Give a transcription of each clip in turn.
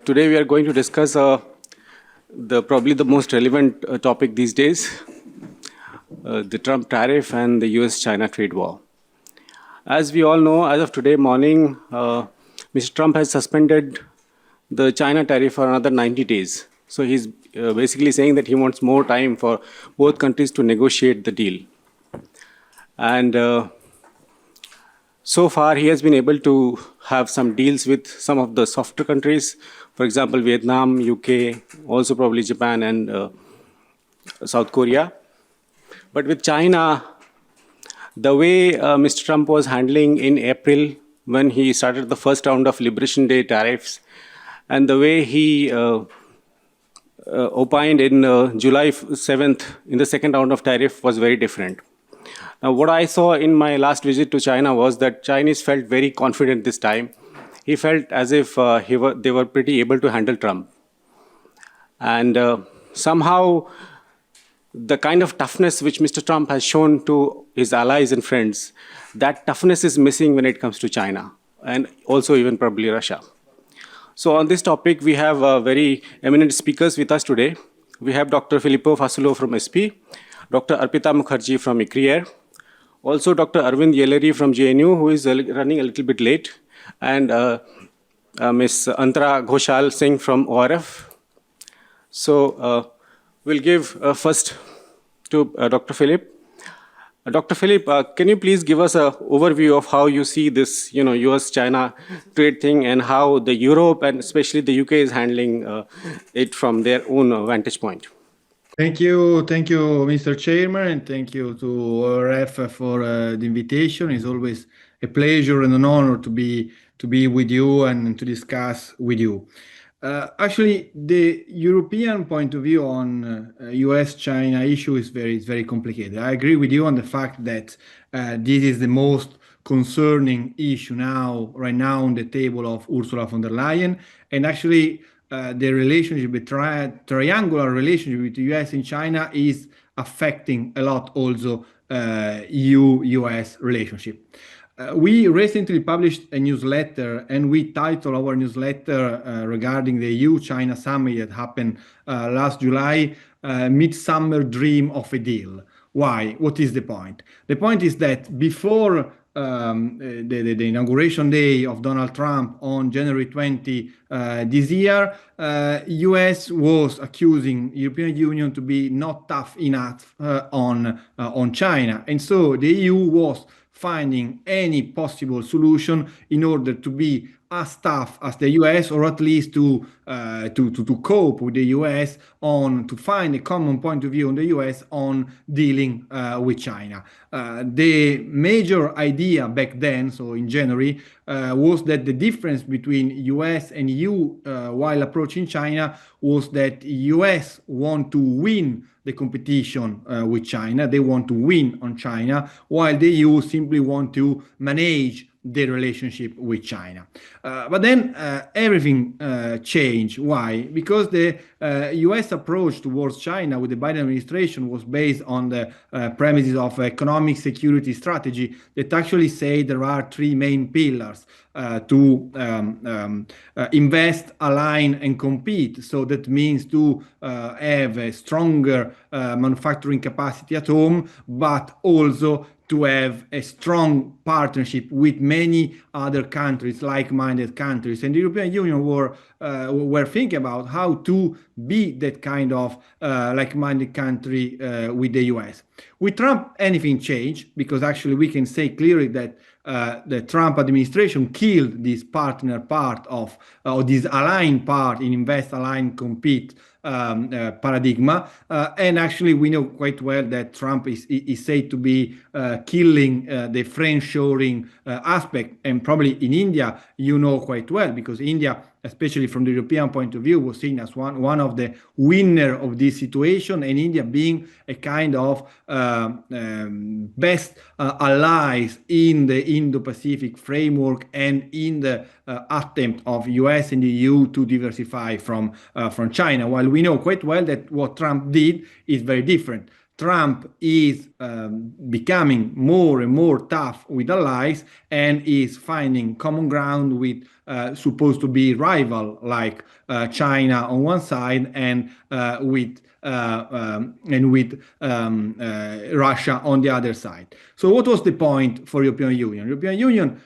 Today we are going to discuss probably the most relevant topic these days, the Trump tariff and the US-China trade war. As we all know, as of today morning, Mr. Trump has suspended the China tariff for another 90 days. So he's basically saying that he wants more time for both countries to negotiate the deal. And so far, he has been able to have some deals with some of the softer countries, for example, Vietnam, UK, also probably Japan and South Korea. But with China, the way Mr. Trump was handling in April when he started the first round of Liberation Day tariffs, and the way he opined in July 7th in the second round of tariff was very different. Now, what I saw in my last visit to China was that Chinese felt very confident this time. He felt as if they were pretty able to handle Trump. And somehow, the kind of toughness which Mr. Trump has shown to his allies and friends, that toughness is missing when it comes to China, and also even probably Russia. So on this topic, we have very eminent speakers with us today. We have Dr. Filippo Fasulo from SP, Dr. Arpita Mukherjee from ICRIER, also Dr. Arvind Yelleri from JNU, who is running a little bit late, and Ms. Antara Ghoshal Singh from ORF. So we'll give first to Dr. Philip. Dr. Philip, can you please give us an overview of how you see this, US-China trade thing and how the Europe and especially the UK is handling it from their own vantage point? Thank you, Mr. Chairman, and thank you to ORF for the invitation. It's always a pleasure and an honor to be with you and to discuss with you. Actually, the European point of view on US-China issue is very complicated. I agree with you on the fact that this is the most concerning issue right now on the table of Ursula von der Leyen, and actually the relationship, the triangular relationship with the US and China is affecting a lot also EU-US relationship. We recently published a newsletter, and we titled our newsletter regarding the EU-China summit that happened last July, Midsummer Dream of a Deal. Why? What is the point? The point is that before the inauguration day of Donald Trump on January 20 this year, US was accusing European Union to be not tough enough on China, and so the EU was finding any possible solution in order to be as tough as the US, or at least to cope with the US to find a common point of view on the US on dealing with China. The major idea back then, so in January, was that the difference between US and EU while approaching China was that US want to win the competition with China. They want to win on China, while the EU simply want to manage the relationship with China. But then everything changed. Why? Because the US approach towards China with the Biden administration was based on the premises of economic security strategy that actually say there are three main pillars to invest, align, and compete. So that means to have a stronger manufacturing capacity at home, but also to have a strong partnership with many other countries, like-minded countries. And the European Union were thinking about how to be that kind of like-minded country with the US. With Trump, anything changed, because actually we can say clearly that the Trump administration killed this partner part of, or this aligned part in invest, align, compete paradigma. And actually we know quite well that Trump is said to be killing the friendshoring aspect. And probably in India, you know quite well, because India, especially from the European point of view, was seen as one of the winner of this situation, and India being a kind of best allies in the Indo-Pacific framework and in the attempt of US and the EU to diversify from China, while we know quite well that what Trump did is very different. Trump is becoming more and more tough with allies and is finding common ground with supposed to be rival, like China on one side and with Russia on the other side. So what was the point for European Union? European Union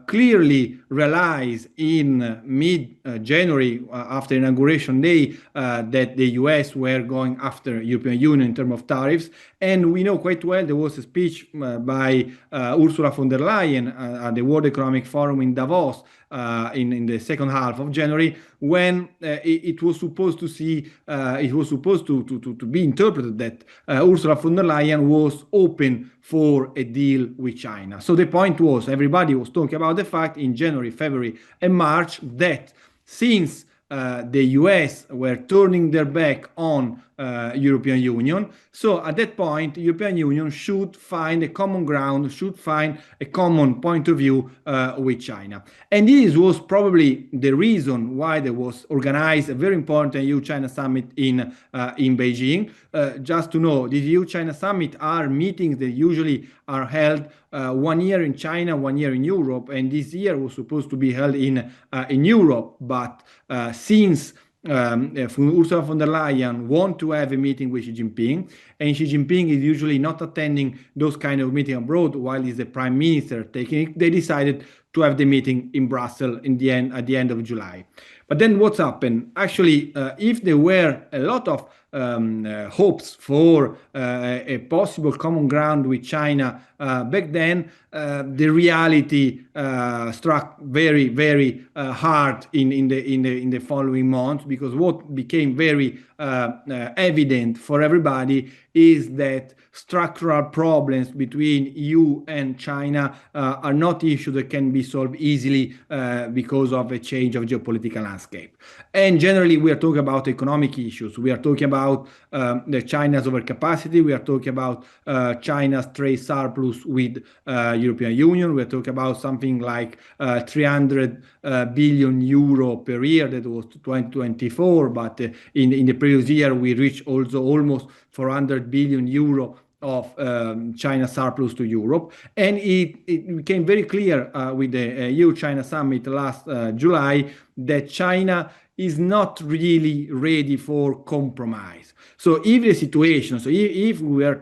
clearly realized in mid-January, after inauguration day, that the US were going after European Union in terms of tariffs. And we know quite well there was a speech by Ursula von der Leyen at the World Economic Forum in Davos in the second half of January, when it was supposed to be interpreted that Ursula von der Leyen was open for a deal with China. So the point was, everybody was talking about the fact in January, February, and March that since the US were turning their back on European Union. So at that point, the European Union should find a common ground, should find a common point of view with China. And this was probably the reason why there was organized a very important EU-China summit in Beijing. Just to know, these EU-China summit are meetings that usually are held 1 year in China, 1 year in Europe, and this year was supposed to be held in Europe. But since Ursula von der Leyen want to have a meeting with Xi Jinping, and Xi Jinping is usually not attending those kind of meetings abroad while he's the prime minister taking it, they decided to have the meeting in Brussels at the end of July. But then what's happened? Actually, if there were a lot of hopes for a possible common ground with China back then, the reality struck very, very hard in the following months, because what became very evident for everybody is that structural problems between EU and China are not issues that can be solved easily because of a change of geopolitical landscape. And generally, we are talking about economic issues. We are talking about the China's overcapacity. We are talking about China's trade surplus with European Union. We are talking about something like 300 billion euro per year. That was 2024, but in the previous year we reached also almost 400 billion euro of China surplus to Europe. And it became very clear with the EU-China summit last July that China is not really ready for compromise. So if the situation, if we were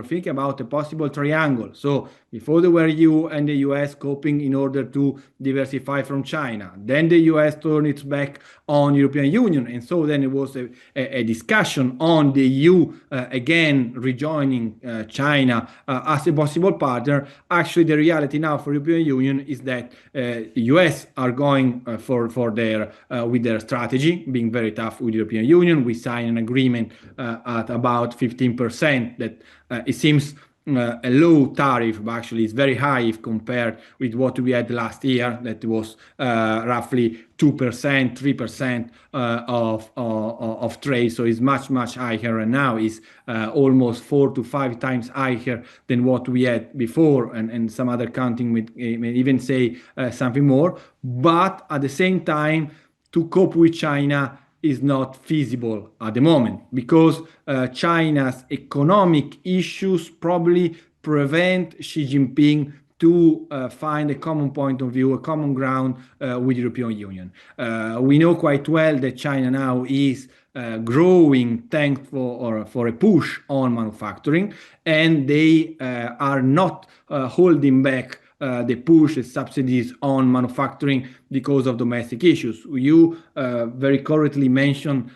thinking about a possible triangle, so before there were EU and the US coping in order to diversify from China, then the US turned its back on European Union, and so then it was a discussion on the EU again rejoining China as a possible partner. Actually, the reality now for European Union is that US are going for their with their strategy, being very tough with European Union. We signed an agreement at about 15% that it seems a low tariff, but actually it's very high if compared with what we had last year, that was roughly 2%, 3% of trade. So it's much higher, and now is almost 4 to 5 times higher than what we had before, and some other counting may even say something more. But at the same time, to cope with China is not feasible at the moment, because China's economic issues probably prevent Xi Jinping to find a common point of view, a common ground with the European Union. We know quite well that China now is growing thanks for a push on manufacturing, and they are not holding back the push, the subsidies on manufacturing because of domestic issues. You very correctly mentioned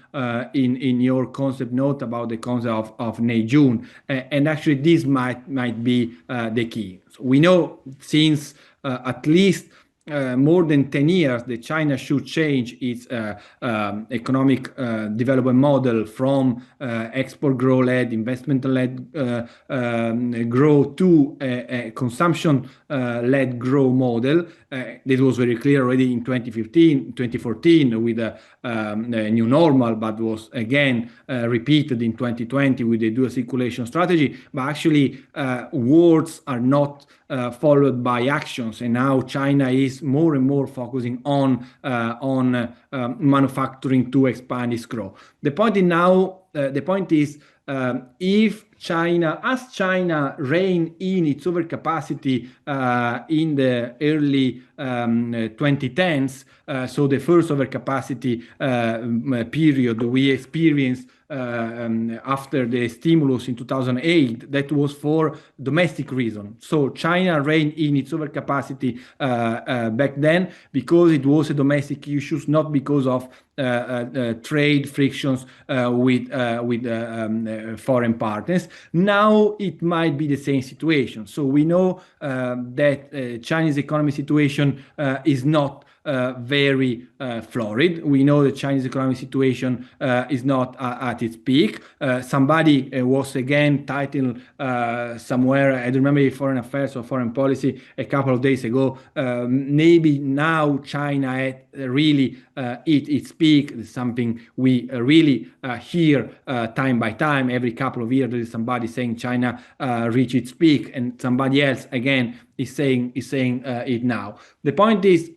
in your concept note about the concept of June, and actually this might be the key. So we know since at least more than 10 years that China should change its economic development model from export growth-led, investment-led growth to a consumption-led growth model. This was very clear already in 2014 with a new normal, but was again repeated in 2020 with the dual circulation strategy. But actually, words are not followed by actions, and now China is more and more focusing on manufacturing to expand its growth. The point is now the point is, if China, as China reigned in its overcapacity in the early 2010s, so the first overcapacity period we experienced after the stimulus in 2008, that was for domestic reason. So China reigned in its overcapacity back then because it was a domestic issue, not because of trade frictions with foreign partners. Now it might be the same situation. So we know that Chinese economy situation is not very florid. We know the Chinese economic situation is not at its peak. Somebody was again titled somewhere, I don't remember if Foreign Affairs or Foreign Policy, a couple of days ago, maybe now China really hit its peak. It's something we really hear time by time. Every couple of years there is somebody saying China reached its peak, and somebody else again is saying it now. The point is,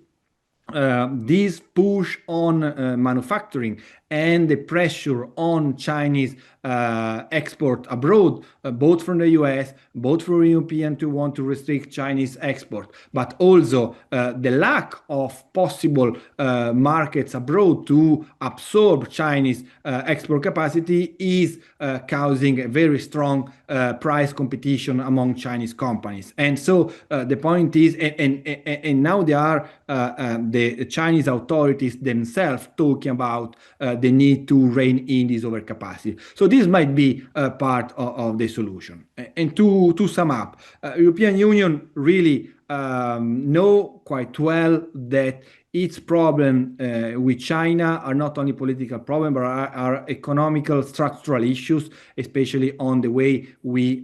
this push on manufacturing and the pressure on Chinese export abroad, both from the US, both from European to want to restrict Chinese export, but also the lack of possible markets abroad to absorb Chinese export capacity is causing a very strong price competition among Chinese companies. And so the point is, and now there are the Chinese authorities themselves talking about the need to rein in this overcapacity. So this might be part of the solution. And to sum up, European Union really know quite well that its problem with China are not only political problems, but are economical, structural issues, especially on the way we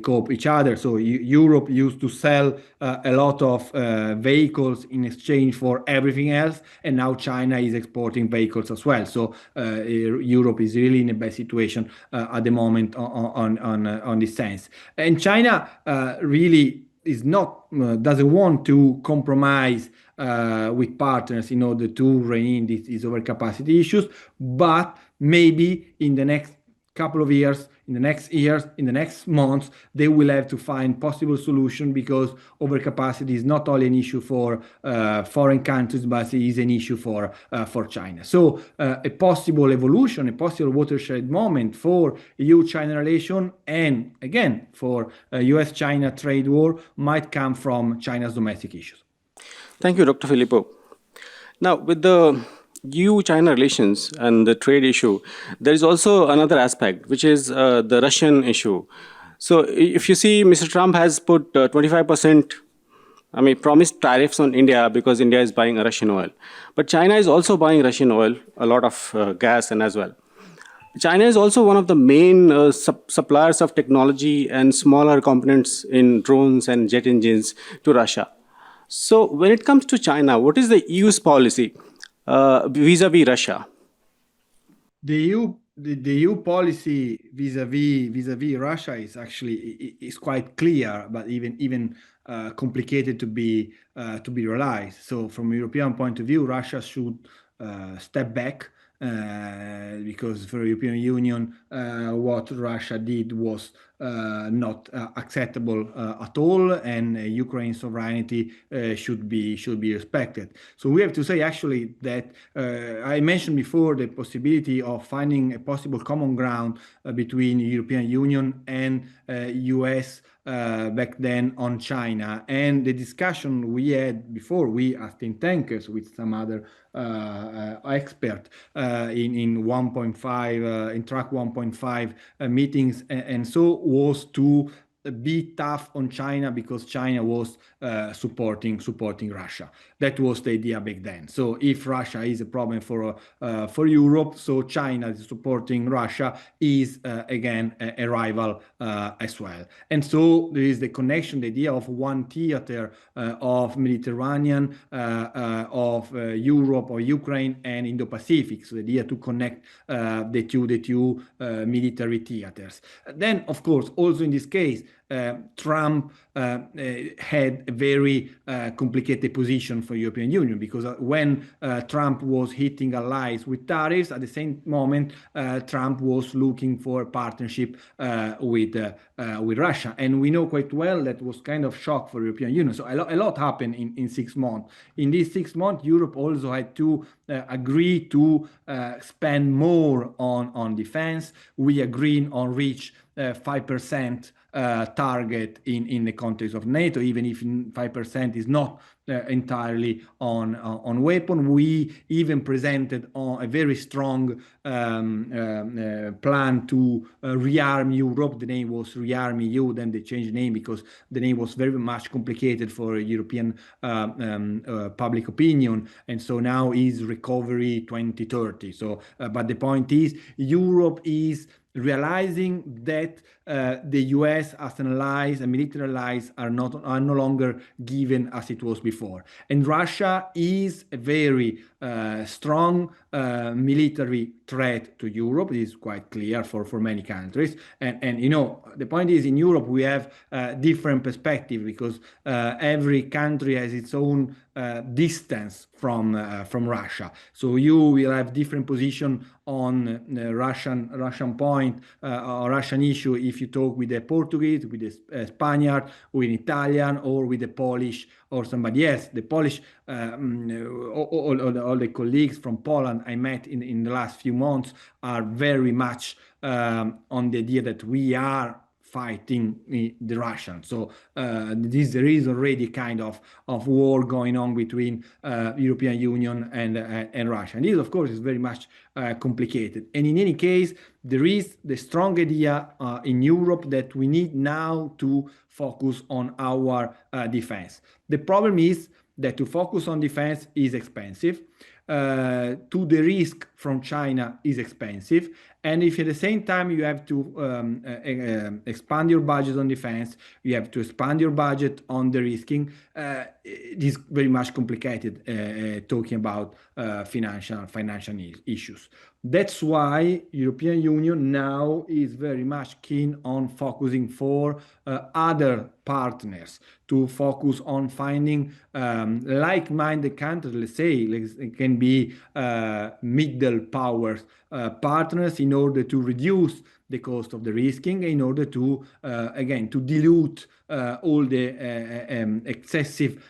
cope each other. So Europe used to sell a lot of vehicles in exchange for everything else, and now China is exporting vehicles as well. So Europe is really in a bad situation at the moment on this sense. And China really is not doesn't want to compromise with partners in order to rein in these overcapacity issues, but maybe in the next couple of years, in the next months, they will have to find possible solution, because overcapacity is not only an issue for foreign countries, but it is an issue for China. So a possible evolution, a possible watershed moment for EU-China relation, and again for US-China trade war, might come from China's domestic issues. Thank you, Dr. Filippo. Now, with the EU-China relations and the trade issue, there is also another aspect, which is the Russian issue. So if you see, Mr. Trump has put 25%, promised tariffs on India because India is buying Russian oil. But China is also buying Russian oil, a lot of gas and as well. China is also one of the main suppliers of technology and smaller components in drones and jet engines to Russia. So when it comes to China, what is the EU's policy vis-a-vis Russia? The EU policy vis-a-vis Russia is actually is quite clear, but even complicated to be realized. So from a European point of view, Russia should step back. Because for the European Union, what Russia did was not acceptable at all, and Ukraine's sovereignty should be respected. So we have to say actually that I mentioned before the possibility of finding a possible common ground between the European Union and US back then on China, and the discussion we had before, we as think tankers with some other expert in 1.5 in track 1.5 meetings, and so was to be tough on China because China was supporting Russia. That was the idea back then. So if Russia is a problem for Europe, so China is supporting Russia is again a rival as well. And so there is the connection, the idea of one theater of Mediterranean, of Europe or Ukraine and Indo-Pacific. So the idea to connect the two military theaters. Then, of course, also in this case, Trump had a very complicated position for European Union, because when Trump was hitting allies with tariffs, at the same moment Trump was looking for a partnership with Russia, and we know quite well that was kind of shock for European Union. So a lot happened in 6 months. In these 6 months, Europe also had to agree to spend more on defense. We agreed on reach 5% target in the context of NATO, even if 5% is not entirely on weapon. We even presented a very strong plan to rearm Europe. The name was Rearm EU, then they changed the name because the name was very much complicated for European public opinion, and so now is Recovery 2030. So, but the point is, Europe is realizing that the US as an allies and military allies are no longer given as it was before, and Russia is a very strong military threat to Europe. It is quite clear for many countries, and the point is, in Europe we have different perspective, because every country has its own distance from Russia. So you will have different position on the Russian point or Russian issue if you talk with the Portuguese, with the Spaniard, with Italian, or with the Polish or somebody else. The Polish, all the colleagues from Poland I met in the last few months are very much on the idea that we are fighting the Russians. So there is already kind of war going on between European Union and Russia. And this, of course, is very much complicated. And in any case, there is the strong idea in Europe that we need now to focus on our defense. The problem is that to focus on defense is expensive. To the risk from China is expensive, and if at the same time you have to expand your budget on defense, you have to expand your budget on the risking, it is very much complicated talking about financial issues. That's why European Union now is very much keen on focusing for other partners, to focus on finding like-minded countries, let's say, it can be middle powers partners, in order to reduce the cost of the risking, in order to again to dilute all the excessive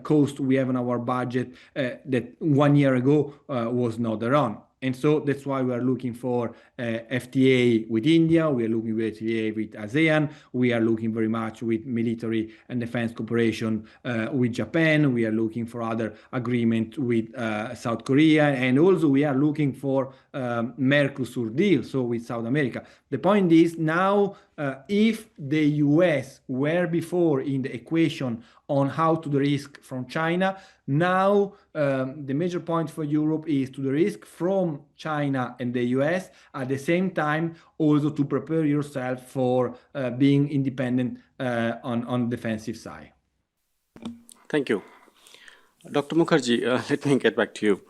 cost we have on our budget that 1 year ago was not around. And so that's why we are looking for FTA with India, we are looking for FTA with ASEAN, we are looking very much with military and defense cooperation with Japan, we are looking for other agreement with South Korea, and also we are looking for Mercosur deal, so with South America. The point is now, if the US were before in the equation on how to the risk from China, now the major point for Europe is to the risk from China and the US, at the same time also to prepare yourself for being independent on defensive side. Thank you. Dr. Mukherjee, let me get back to you.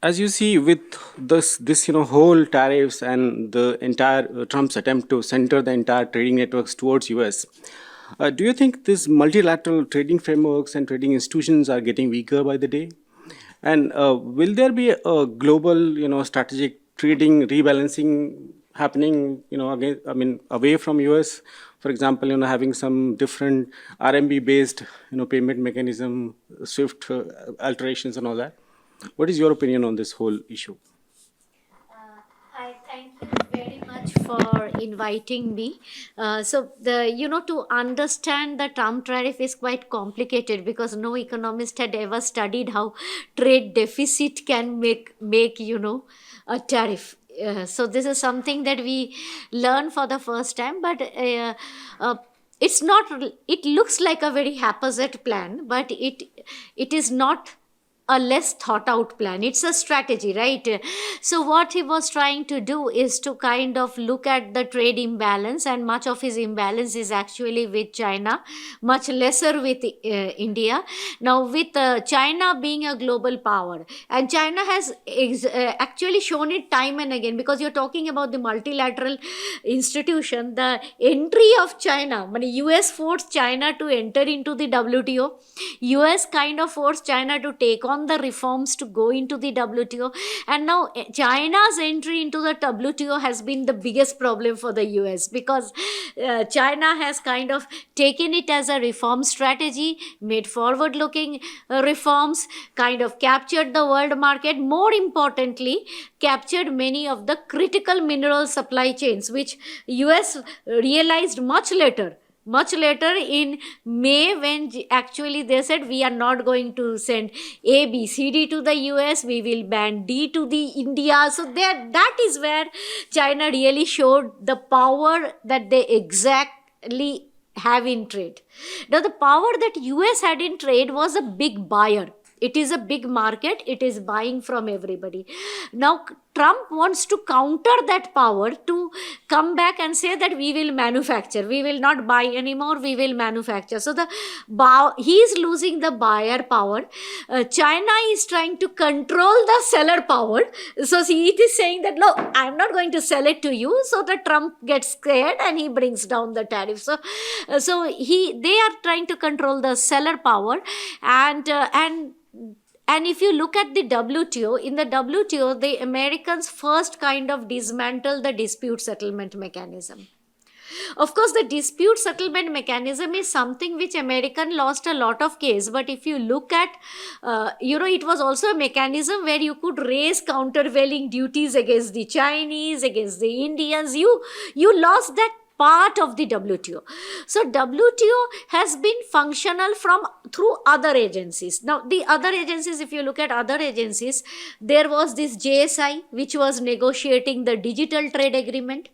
As you see, with this whole tariffs and the entire Trump's attempt to center the entire trading networks towards US, do you think these multilateral trading frameworks and trading institutions are getting weaker by the day? And will there be a global, strategic trading rebalancing happening, again, away from US? For example, having some different RMB-based, payment mechanism, SWIFT alterations and all that. What is your opinion on this whole issue? I thank you very much for inviting me. To understand the Trump tariff is quite complicated, because no economist had ever studied how trade deficit can make a tariff. So this is something that we learn for the first time, but it's not. It looks like a very haphazard plan, but it is not a less thought out plan. It's a strategy, right? So what he was trying to do is to kind of look at the trade imbalance, and much of his imbalance is actually with China, much lesser with India. Now with China being a global power, and China has actually shown it time and again, because you're talking about the multilateral institution, the entry of China, I mean, US forced China to enter into the WTO. US kind of forced China to take on the reforms to go into the WTO, and now China's entry into the WTO has been the biggest problem for the US, because China has kind of taken it as a reform strategy, made forward looking reforms, kind of captured the world market, more importantly captured many of the critical mineral supply chains, which US realized much later in May, when actually they said we are not going to send A, B, C, D to the US, we will ban D to the India. So that is where China really showed the power that they exactly have in trade. Now the power that US had in trade was a big buyer. It is a big market. It is buying from everybody. Now, Trump wants to counter that power, to come back and say that we will manufacture. We will not buy anymore. We will manufacture. So he is losing the buyer power. China is trying to control the seller power. So it is saying that, look, I am not going to sell it to you. So the Trump gets scared and he brings down the tariff. So they are trying to control the seller power, and if you look at the WTO, in the WTO, the Americans first kind of dismantled the dispute settlement mechanism. Of course, the dispute settlement mechanism is something which American lost a lot of case. But if you look at, it was also a mechanism where you could raise countervailing duties against the Chinese, against the Indians. You lost that part of the WTO. So WTO has been functional through other agencies. Now the other agencies, if you look at other agencies, there was this JSI, which was negotiating the digital trade agreement.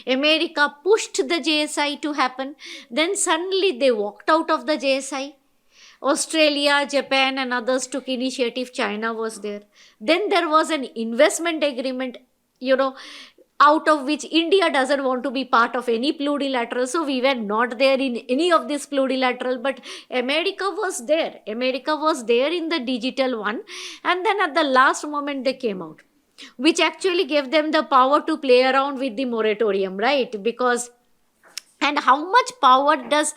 America pushed the JSI to happen. Then suddenly they walked out of the JSI. Australia, Japan and others took initiative. China was there. Then there was an investment agreement, out of which India doesn't want to be part of any plurilateral. So we were not there in any of this plurilateral, but America was there. America was there in the digital one. And then at the last moment they came out, which actually gave them the power to play around with the moratorium, right? And how much power does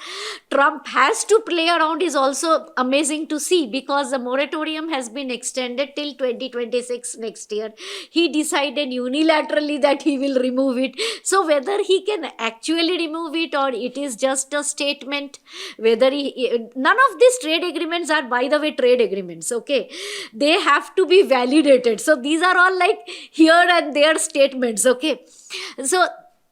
Trump has to play around is also amazing to see, because the moratorium has been extended till 2026 next year. He decided unilaterally that he will remove it. So whether he can actually remove it or it is just a statement, none of these trade agreements are, by the way, trade agreements, okay? They have to be validated. So these are all like here and there statements, okay? So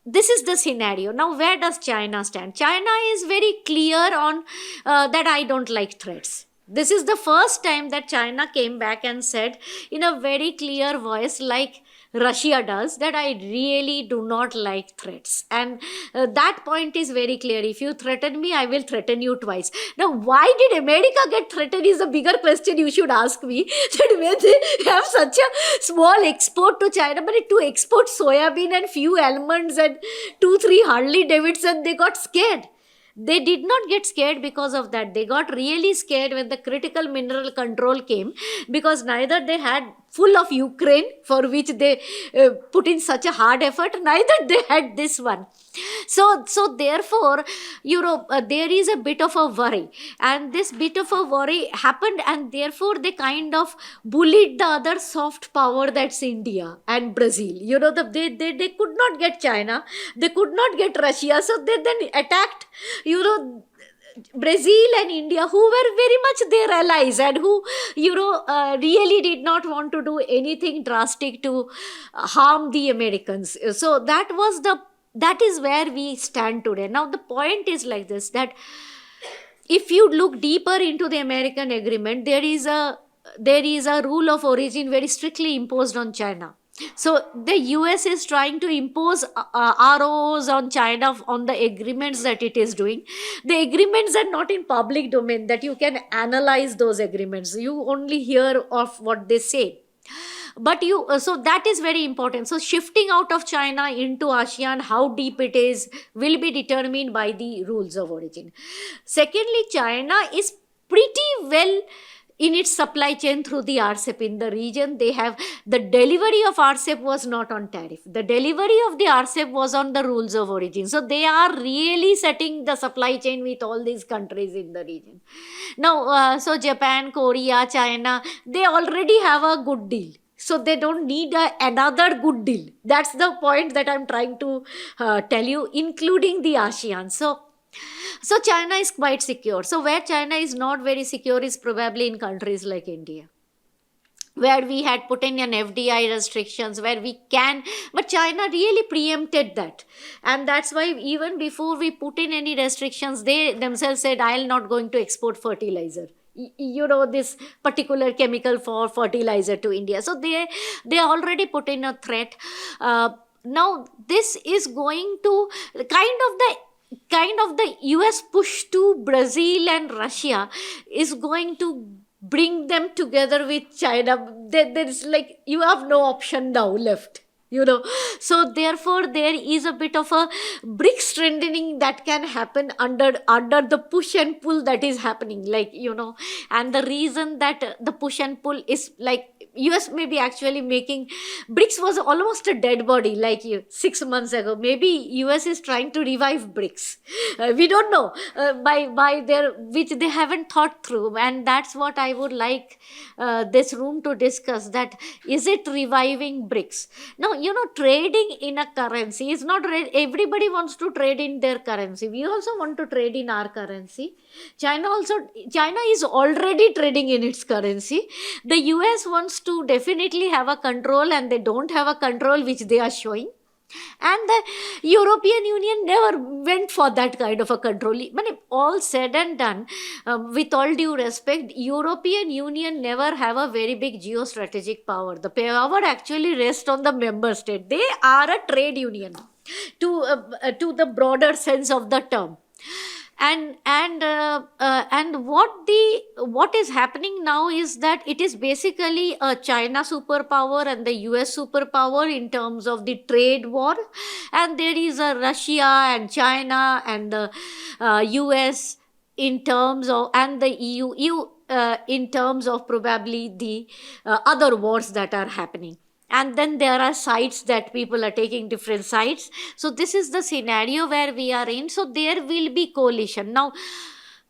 this is the scenario. Now, where does China stand? China is very clear on that I don't like threats. This is the first time that China came back and said in a very clear voice, like Russia does, that I really do not like threats. And that point is very clear. If you threaten me, I will threaten you twice. Now, why did America get threatened is a bigger question you should ask me. That when they have such a small export to China, but to export soybean and few almonds and 2-3 Harley Davidson, they got scared. They did not get scared because of that. They got really scared when the critical mineral control came, because neither they had full of Ukraine, for which they put in such a hard effort, neither they had this one. So therefore, there is a bit of a worry, and this bit of a worry happened, and therefore they kind of bullied the other soft power, that's India and Brazil. They could not get China, they could not get Russia, so they then attacked, Brazil and India, who were very much their allies and who, really did not want to do anything drastic to harm the Americans. So that is where we stand today. Now, the point is like this, that if you look deeper into the American agreement, there is a rule of origin very strictly imposed on China. So the US is trying to impose ROs on China on the agreements that it is doing. The agreements are not in public domain that you can analyze those agreements. You only hear of what they say. But so that is very important. So shifting out of China into ASEAN, how deep it is, will be determined by the rules of origin. Secondly, China is pretty well in its supply chain through the RCEP in the region. They have the delivery of RCEP was not on tariff. The delivery of the RCEP was on the rules of origin. So they are really setting the supply chain with all these countries in the region. Now, so Japan, Korea, China, they already have a good deal. So they don't need another good deal. That's the point that I'm trying to tell you, including the ASEAN. So China is quite secure. So where China is not very secure is probably in countries like India, where we had put in an FDI restrictions, where we can, but China really preempted that. And that's why even before we put in any restrictions, they themselves said, I'll not going to export fertilizer. This particular chemical for fertilizer to India. So they already put in a threat. Now this is going to kind of the US push to Brazil and Russia is going to bring them together with China. There's like, you have no option now left. So therefore there is a bit of a brick strengthening that can happen under the push and pull that is happening, and the reason that the push and pull is like US may be actually making BRICS was almost a dead body 6 months ago. Maybe US is trying to revive BRICS. We don't know by their, which they haven't thought through, and that's what I would like this room to discuss. That is it reviving BRICS? Now trading in a currency is not everybody wants to trade in their currency. We also want to trade in our currency. China is already trading in its currency. The US wants to definitely have a control, and they don't have a control which they are showing. And the European Union never went for that kind of a control. When all said and done, with all due respect, European Union never have a very big geostrategic power. The power actually rests on the member state. They are a trade union to the broader sense of the term. And what is happening now is that it is basically a China superpower and the US superpower in terms of the trade war, and there is a Russia and China and the US in terms of, and the EU in terms of probably the other wars that are happening. And then there are sides that people are taking different sides. So this is the scenario where we are in. So there will be coalition. Now,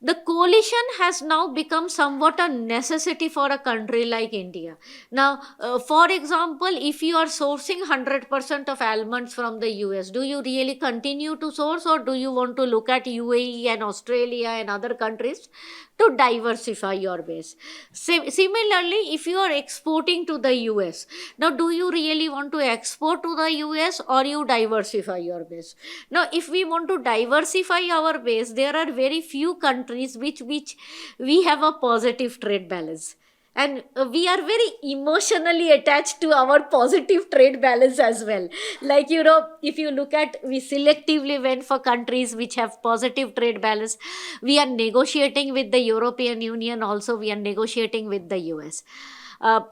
the coalition has now become somewhat a necessity for a country like India. Now, for example, if you are sourcing 100% of almonds from the US, do you really continue to source, or do you want to look at UAE and Australia and other countries to diversify your base? Similarly, if you are exporting to the US, now do you really want to export to the US, or you diversify your base? Now, if we want to diversify our base, there are very few countries which we have a positive trade balance. And we are very emotionally attached to our positive trade balance as well. If you look at, we selectively went for countries which have positive trade balance. We are negotiating with the European Union also. We are negotiating with the US. On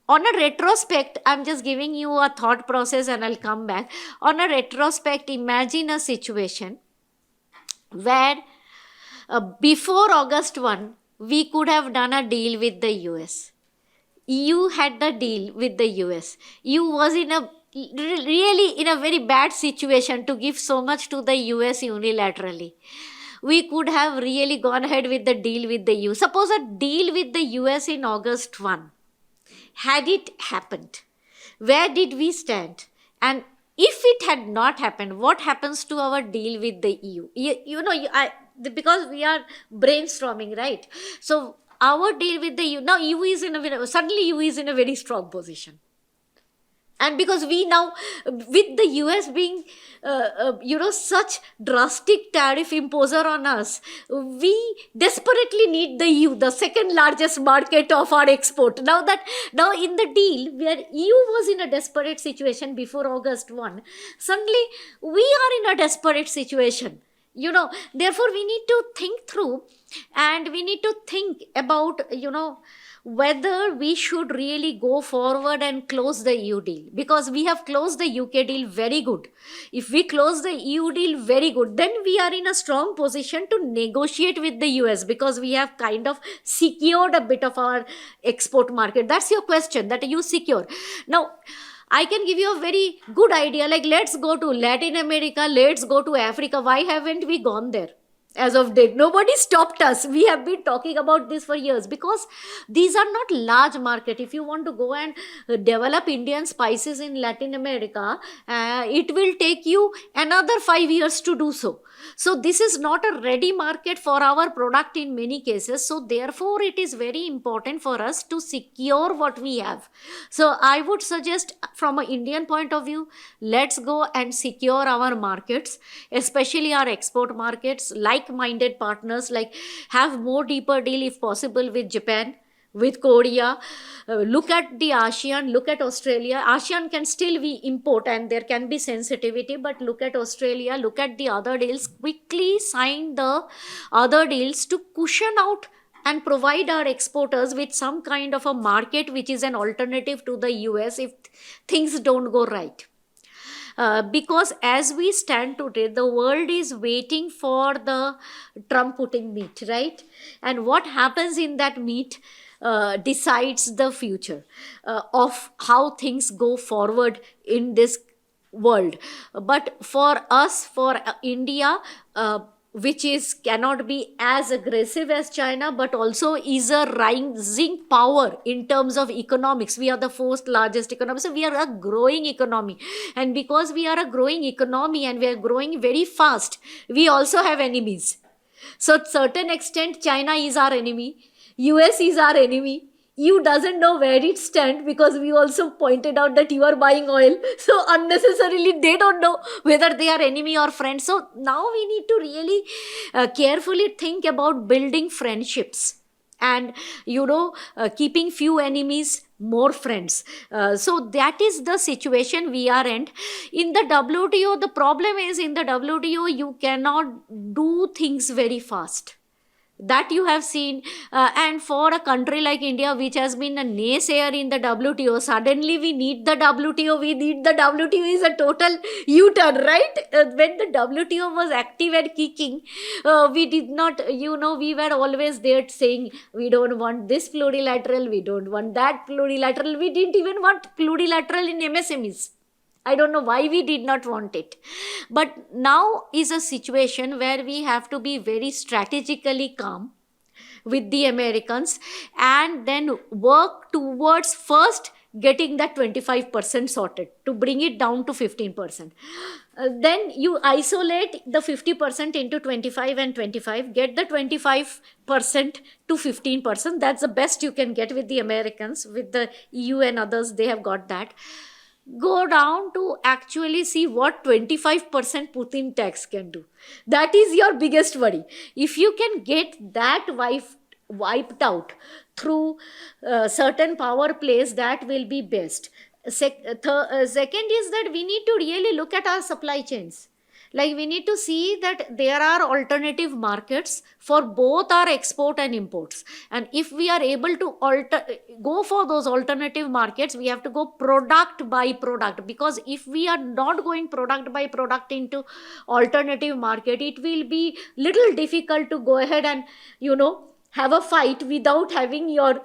a retrospect, I'm just giving you a thought process and I'll come back. On a retrospect, imagine a situation where before August 1, we could have done a deal with the US. EU had the deal with the US. EU was really in a very bad situation to give so much to the US unilaterally. We could have really gone ahead with the deal with the EU. Suppose a deal with the US in August 1. Had it happened, where did we stand? And if it had not happened, what happens to our deal with the EU? Because we are brainstorming, right? So our deal with the EU, now EU is suddenly EU is in a very strong position. And because we now, with the US being, such drastic tariff imposer on us, we desperately need the EU, the second largest market of our export. Now in the deal, where EU was in a desperate situation before August 1, suddenly we are in a desperate situation. Therefore we need to think through, and we need to think about, whether we should really go forward and close the EU deal, because we have closed the UK deal very good. If we close the EU deal very good, then we are in a strong position to negotiate with the US, because we have kind of secured a bit of our export market. That's your question, that you secure. Now, I can give you a very good idea, like let's go to Latin America, let's go to Africa. Why haven't we gone there? As of date, nobody stopped us. We have been talking about this for years, because these are not large market. If you want to go and develop Indian spices in Latin America, it will take you another 5 years to do so. So this is not a ready market for our product in many cases. So therefore it is very important for us to secure what we have. So I would suggest, from an Indian point of view, let's go and secure our markets, especially our export markets, like-minded partners, like have more deeper deal if possible with Japan, with Korea. Look at the ASEAN, look at Australia. ASEAN can still be import and there can be sensitivity, but look at Australia, look at the other deals. Quickly sign the other deals to cushion out and provide our exporters with some kind of a market which is an alternative to the US if things don't go right. Because as we stand today, the world is waiting for the Trump putting meat, right? And what happens in that meat decides the future of how things go forward in this world. But for us, for India, which cannot be as aggressive as China, but also is a rising power in terms of economics. We are the fourth largest economy, so we are a growing economy. And because we are a growing economy and we are growing very fast, we also have enemies. So to a certain extent, China is our enemy, US is our enemy. EU doesn't know where it stands, because we also pointed out that you are buying oil. So unnecessarily, they don't know whether they are enemy or friend. So now we need to really carefully think about building friendships and, keeping few enemies, more friends. So that is the situation we are in. In the WTO, the problem is, in the WTO, you cannot do things very fast. That you have seen, and for a country like India, which has been a naysayer in the WTO, suddenly we need the WTO. WTO is a total U-turn, right? When the WTO was active and kicking, we did not, we were always there saying, we don't want this plurilateral, we don't want that plurilateral. We didn't even want plurilateral in MSMEs. I don't know why we did not want it. But now is a situation where we have to be very strategically calm with the Americans, and then work towards first getting that 25% sorted to bring it down to 15%. Then you isolate the 50% into 25 and 25, get the 25% to 15%. That's the best you can get with the Americans. With the EU and others, they have got that. Go down to actually see what 25% Putin tax can do. That is your biggest worry. If you can get that wiped out through certain power plays, that will be best. Second is that we need to really look at our supply chains. Like, we need to see that there are alternative markets for both our export and imports. And if we are able to go for those alternative markets, we have to go product by product. Because if we are not going product by product into alternative market, it will be little difficult to go ahead and, have a fight without having your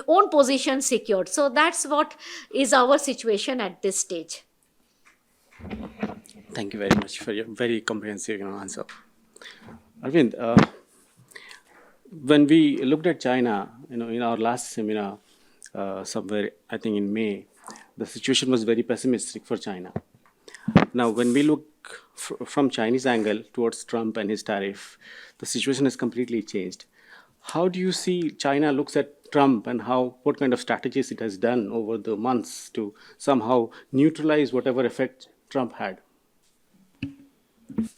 own position secured. So that's what is our situation at this stage. Thank you very much for your very comprehensive answer. Arvind, when we looked at China, in our last seminar, somewhere, I think in May, the situation was very pessimistic for China. Now, when we look from Chinese angle towards Trump and his tariff, the situation has completely changed. How do you see China looks at Trump and what kind of strategies it has done over the months to somehow neutralize whatever effect Trump had?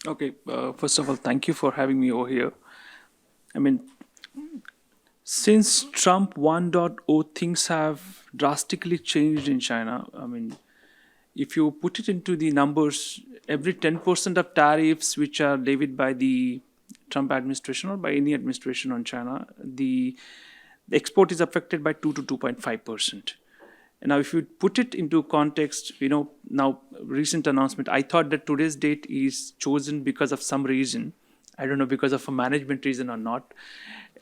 Okay, first of all, thank you for having me over here. I mean, since Trump 1.0, things have drastically changed in China. I mean, if you put it into the numbers, every 10% of tariffs which are levied by the Trump administration or by any administration on China, the export is affected by 2 to 2.5%. And now, if you put it into context, now recent announcement, I thought that today's date is chosen because of some reason. I don't know, because of a management reason or not.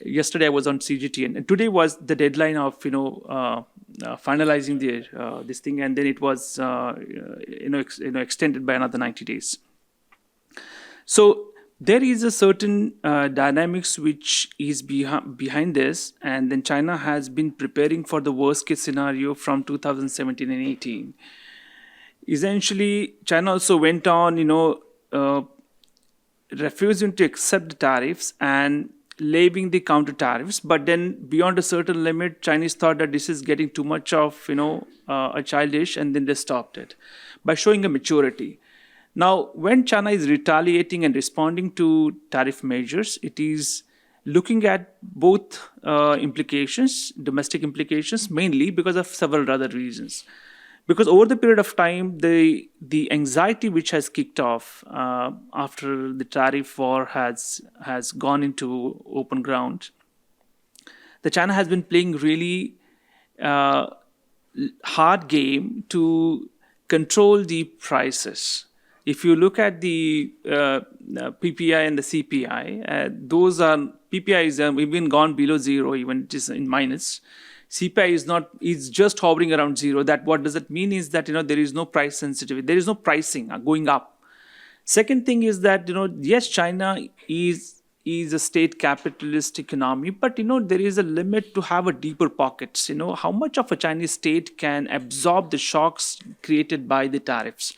Yesterday I was on CGT, and today was the deadline of finalizing this thing, and then it was extended by another 90 days. So there is a certain dynamics which is behind this, and then China has been preparing for the worst case scenario from 2017 and 18. Essentially, China also went on, refusing to accept the tariffs and levying the counter tariffs, but then beyond a certain limit, Chinese thought that this is getting too much of a childish, and then they stopped it by showing a maturity. Now, when China is retaliating and responding to tariff measures, it is looking at both implications, domestic implications, mainly because of several other reasons. Because over the period of time, the anxiety which has kicked off after the tariff war has gone into open ground, the China has been playing really hard game to control the prices. If you look at the PPI and the CPI, those are PPI is even gone below zero, even it is in minus. CPI is just hovering around zero. That what does it mean is that there is no price sensitivity. There is no pricing going up. Second thing is that yes, China is a state capitalist economy, but there is a limit to have a deeper pockets. How much of a Chinese state can absorb the shocks created by the tariffs?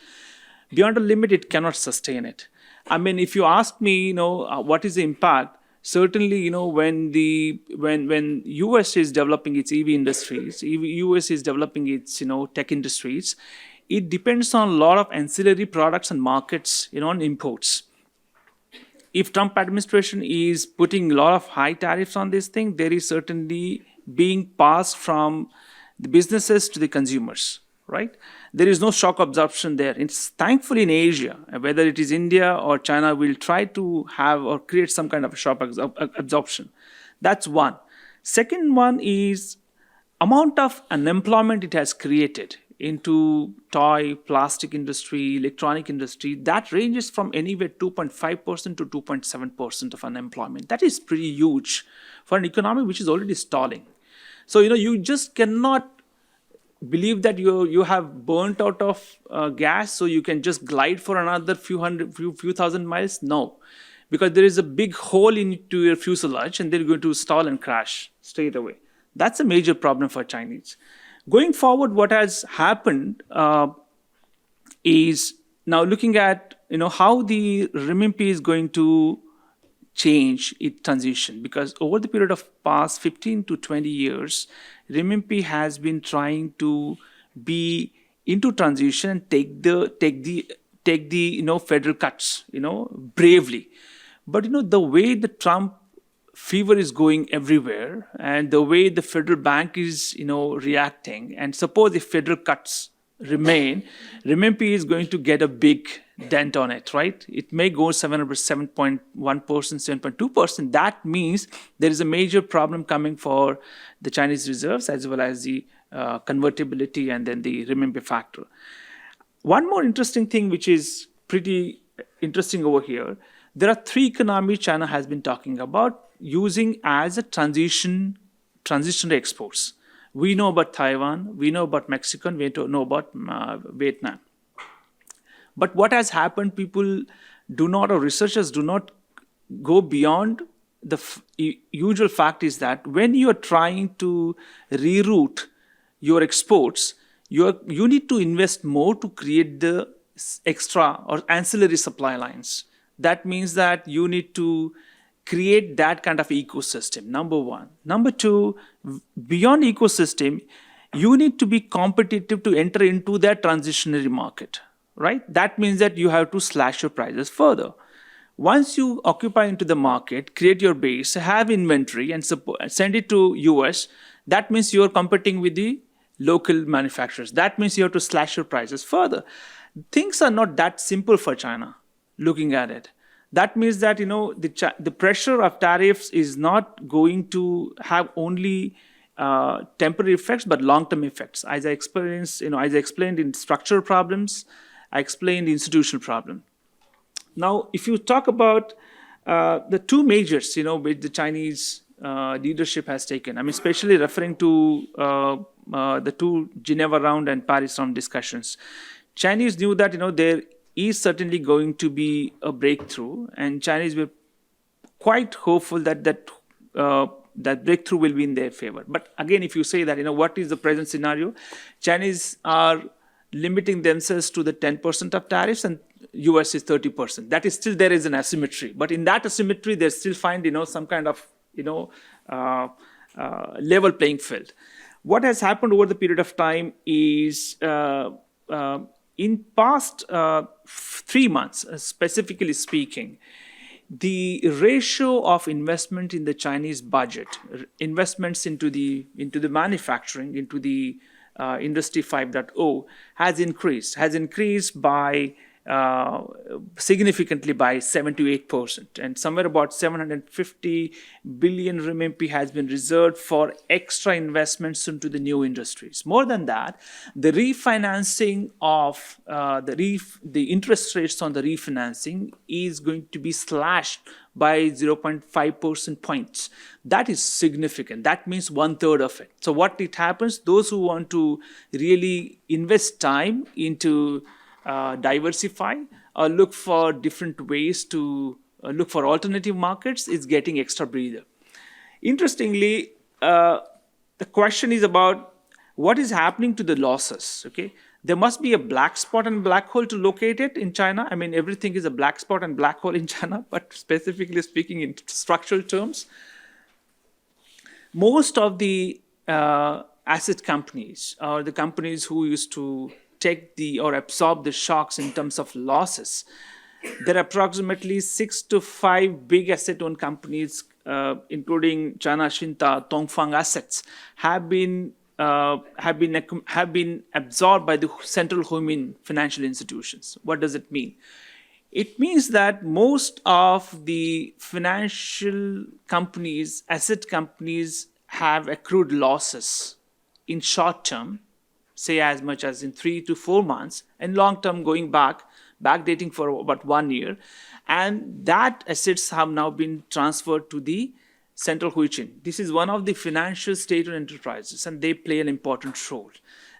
Beyond a limit, it cannot sustain it. I mean, if you ask me, what is the impact? Certainly, when US is developing its EV industries, US is developing its tech industries, it depends on a lot of ancillary products and markets, on imports. If Trump administration is putting a lot of high tariffs on this thing, there is certainly being passed from the businesses to the consumers, right? There is no shock absorption there. It's thankfully in Asia, whether it is India or China, will try to have or create some kind of a shock absorption. That's one. Second one is amount of unemployment it has created into toy, plastic industry, electronic industry. That ranges from anywhere 2.5% to 2.7% of unemployment. That is pretty huge for an economy which is already stalling. So, you just cannot believe that you have burnt out of gas, so you can just glide for another few thousand miles. No, because there is a big hole into your fuselage, and they're going to stall and crash straight away. That's a major problem for Chinese. Going forward, what has happened is now looking at how the renminbi is going to change its transition, because over the period of past 15 to 20 years, renminbi has been trying to be into transition and take the federal cuts bravely. But the way the Trump fever is going everywhere, and the way the federal bank is reacting, and suppose if federal cuts remain, renminbi is going to get a big dent on it, right? It may go 7.1%, 7.2%. That means there is a major problem coming for the Chinese reserves, as well as the convertibility and then the renminbi factor. One more interesting thing, which is pretty interesting over here, there are three economies China has been talking about using as a transitional exports. We know about Taiwan, we know about Mexico, and we know about Vietnam. But what has happened, people do not, or researchers do not go beyond the usual fact is that when you are trying to reroute your exports, you need to invest more to create the extra or ancillary supply lines. That means that you need to create that kind of ecosystem, number one. Number two, beyond ecosystem, you need to be competitive to enter into that transitionary market, right? That means that you have to slash your prices further. Once you occupy into the market, create your base, have inventory, and send it to US, that means you're competing with the local manufacturers. That means you have to slash your prices further. Things are not that simple for China, looking at it. That means that the pressure of tariffs is not going to have only temporary effects, but long-term effects. As I explained in structural problems, I explained institutional problem. Now, if you talk about the two measures, which the Chinese leadership has taken, especially referring to the two Geneva round and Paris round discussions, Chinese knew that there is certainly going to be a breakthrough, and Chinese were quite hopeful that that breakthrough will be in their favor. But again, if you say that, what is the present scenario? Chinese are limiting themselves to the 10% of tariffs, and US is 30%. That is still, there is an asymmetry. But in that asymmetry, they still find, some kind of, level playing field. What has happened over the period of time is, in past 3 months, specifically speaking, the ratio of investment in the Chinese budget, investments into the manufacturing, into the Industry 5.0, has increased by significantly by 7 to 8%, and somewhere about 750 billion RMB has been reserved for extra investments into the new industries. More than that, the refinancing of the interest rates on the refinancing is going to be slashed by 0.5% points. That is significant. That means 1/3 of it. So what it happens, those who want to really invest time into diversify or look for different ways to look for alternative markets, is getting extra breather. Interestingly, the question is about what is happening to the losses. Okay, there must be a black spot and black hole to locate it in China. Everything is a black spot and black hole in China, but specifically speaking in structural terms, most of the asset companies, or the companies who used to take or absorb the shocks in terms of losses, there are approximately 6 to 5 big asset-owned companies, including China Xinta, Dongfang Assets, have been absorbed by the central Huimin financial institutions. What does it mean? It means that most of the financial companies, asset companies, have accrued losses in short term, say as much as in 3 to 4 months, and long term going backdating for about 1 year. And that assets have now been transferred to the central Huimin. This is one of the financial state-owned enterprises, and they play an important role.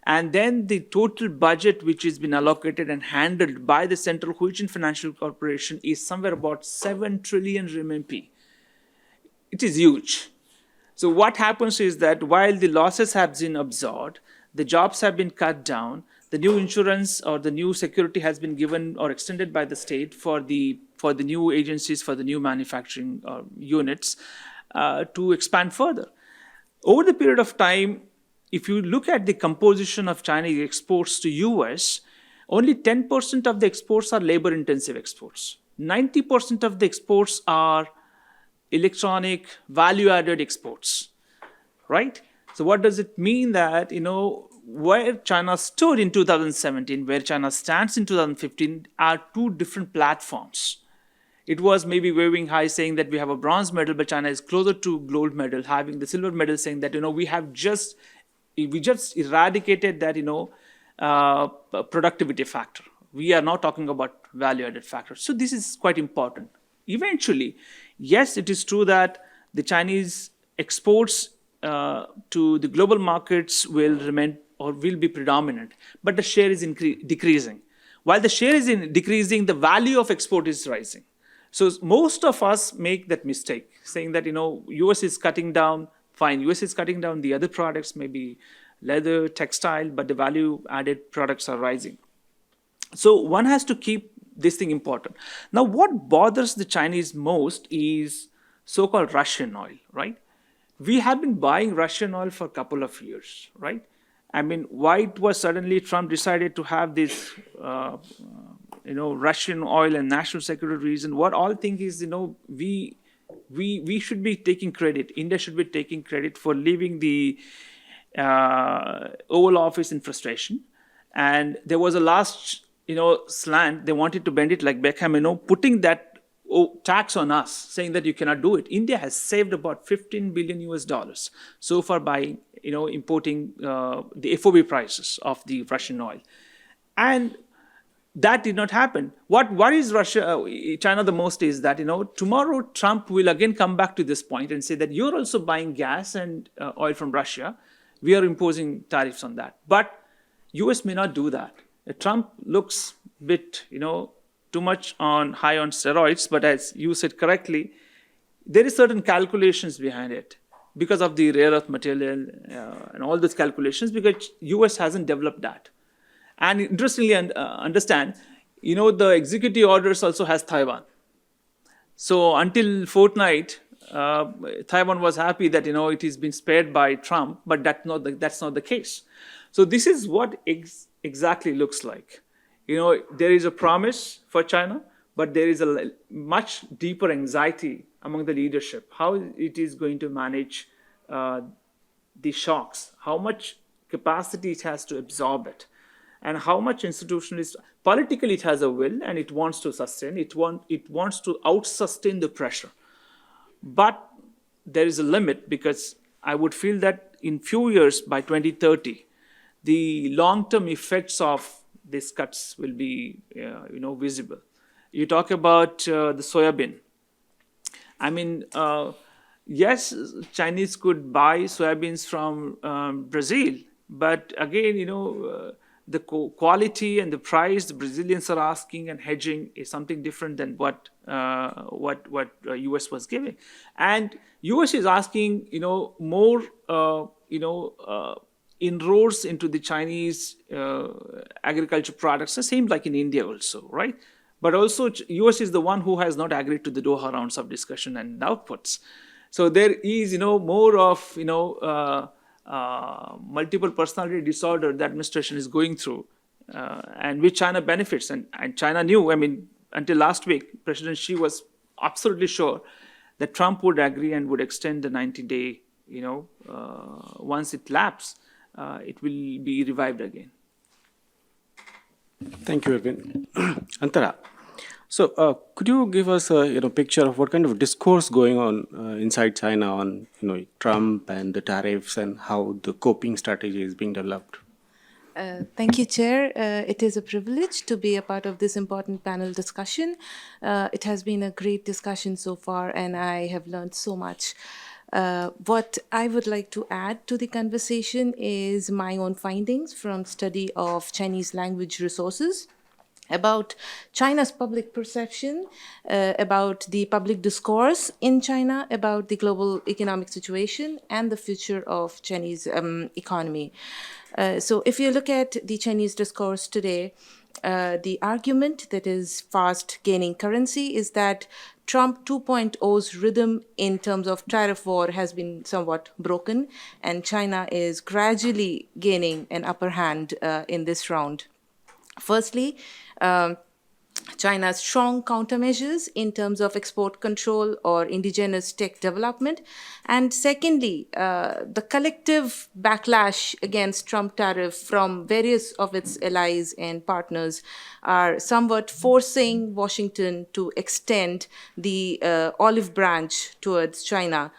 And then the total budget which has been allocated and handled by the central Huimin Financial Corporation is somewhere about 7 trillion RMB. It is huge. So what happens is that while the losses have been absorbed, the jobs have been cut down, the new insurance or the new security has been given or extended by the state for the new agencies, for the new manufacturing units to expand further. Over the period of time, if you look at the composition of Chinese exports to US, only 10% of the exports are labor-intensive exports. 90% of the exports are electronic, value-added exports, right? So what does it mean that, where China stood in 2017, where China stands in 2015, are two different platforms. It was maybe waving high saying that we have a bronze medal, but China is closer to gold medal, having the silver medal saying that, we just eradicated that, productivity factor. We are now talking about value-added factors. So this is quite important. Eventually, yes, it is true that the Chinese exports to the global markets will remain or will be predominant, but the share is decreasing. While the share is decreasing, the value of export is rising. So most of us make that mistake, saying that, US is cutting down, fine, US is cutting down the other products, maybe leather, textile, but the value-added products are rising. So one has to keep this thing important. Now, what bothers the Chinese most is so-called Russian oil, right? We have been buying Russian oil for a couple of years, right? I mean, why it was suddenly Trump decided to have this, Russian oil and national security reason? What all think is, we should be taking credit. India should be taking credit for leaving the Oval Office in frustration. And there was a last, slant. They wanted to bend it like Beckham, putting that tax on us, saying that you cannot do it. India has saved about 15 billion US dollars so far by, importing the FOB prices of the Russian oil. And that did not happen. What worries China the most is that, tomorrow Trump will again come back to this point and say that you're also buying gas and oil from Russia. We are imposing tariffs on that. But US may not do that. Trump looks a bit, too much high on steroids, but as you said correctly, there is certain calculations behind it because of the rare earth material and all those calculations, because US hasn't developed that. And interestingly, understand, the executive orders also has Taiwan. So until fortnight, Taiwan was happy that, it has been spared by Trump, but that's not the case. So this is what exactly looks like. There is a promise for China, but there is a much deeper anxiety among the leadership, how it is going to manage the shocks, how much capacity it has to absorb it, and how much institutionalist, politically it has a will and it wants to sustain, it wants to out-sustain the pressure. But there is a limit, because I would feel that in few years, by 2030, the long-term effects of these cuts will be, visible. You talk about the soybean. I mean, yes, Chinese could buy soybeans from Brazil, but again, the quality and the price the Brazilians are asking and hedging is something different than what US was giving. And US is asking, more, inroads into the Chinese agriculture products, the same like in India also, right? But also US is the one who has not agreed to the Doha rounds of discussion and outputs. So there is, more of, multiple personality disorder that administration is going through, and which China benefits. And China knew, until last week, President Xi was absolutely sure that Trump would agree and would extend the 90-day, once it lapses, it will be revived again. Thank you, Erwin. Antara, so could you give us a picture of what kind of discourse going on inside China on Trump and the tariffs, and how the coping strategy is being developed? Thank you, Chair. It is a privilege to be a part of this important panel discussion. It has been a great discussion so far, and I have learned so much. What I would like to add to the conversation is my own findings from study of Chinese language resources about China's public perception, about the public discourse in China, about the global economic situation and the future of Chinese economy. So if you look at the Chinese discourse today, the argument that is fast gaining currency is that Trump 2.0's rhythm in terms of tariff war has been somewhat broken, and China is gradually gaining an upper hand in this round. Firstly, China's strong countermeasures in terms of export control or indigenous tech development. And secondly, the collective backlash against Trump tariff from various of its allies and partners are somewhat forcing Washington to extend the olive branch towards China.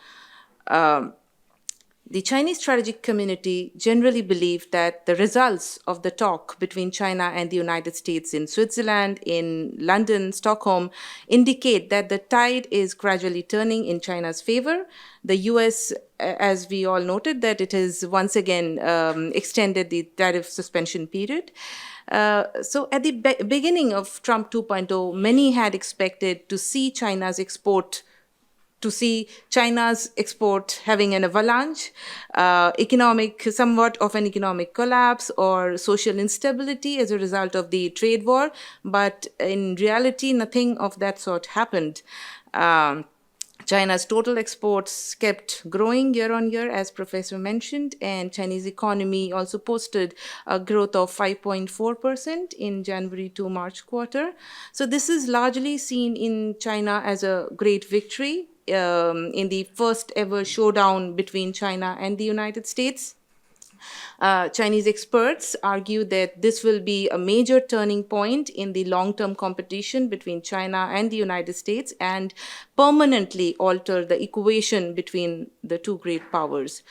The Chinese strategic community generally believe that the results of the talk between China and the United States in Switzerland, in London, Stockholm, indicate that the tide is gradually turning in China's favor. The US, as we all noted, that it has once again extended the tariff suspension period. So at the beginning of Trump 2.0, many had expected to see China's export having an avalanche, somewhat of an economic collapse or social instability as a result of the trade war. But in reality, nothing of that sort happened. China's total exports kept growing year on year, as Professor mentioned, and Chinese economy also posted a growth of 5.4% in January to March quarter. So this is largely seen in China as a great victory in the first ever showdown between China and the United States. Chinese experts argue that this will be a major turning point in the long-term competition between China and the United States and permanently alter the equation between the two great powers.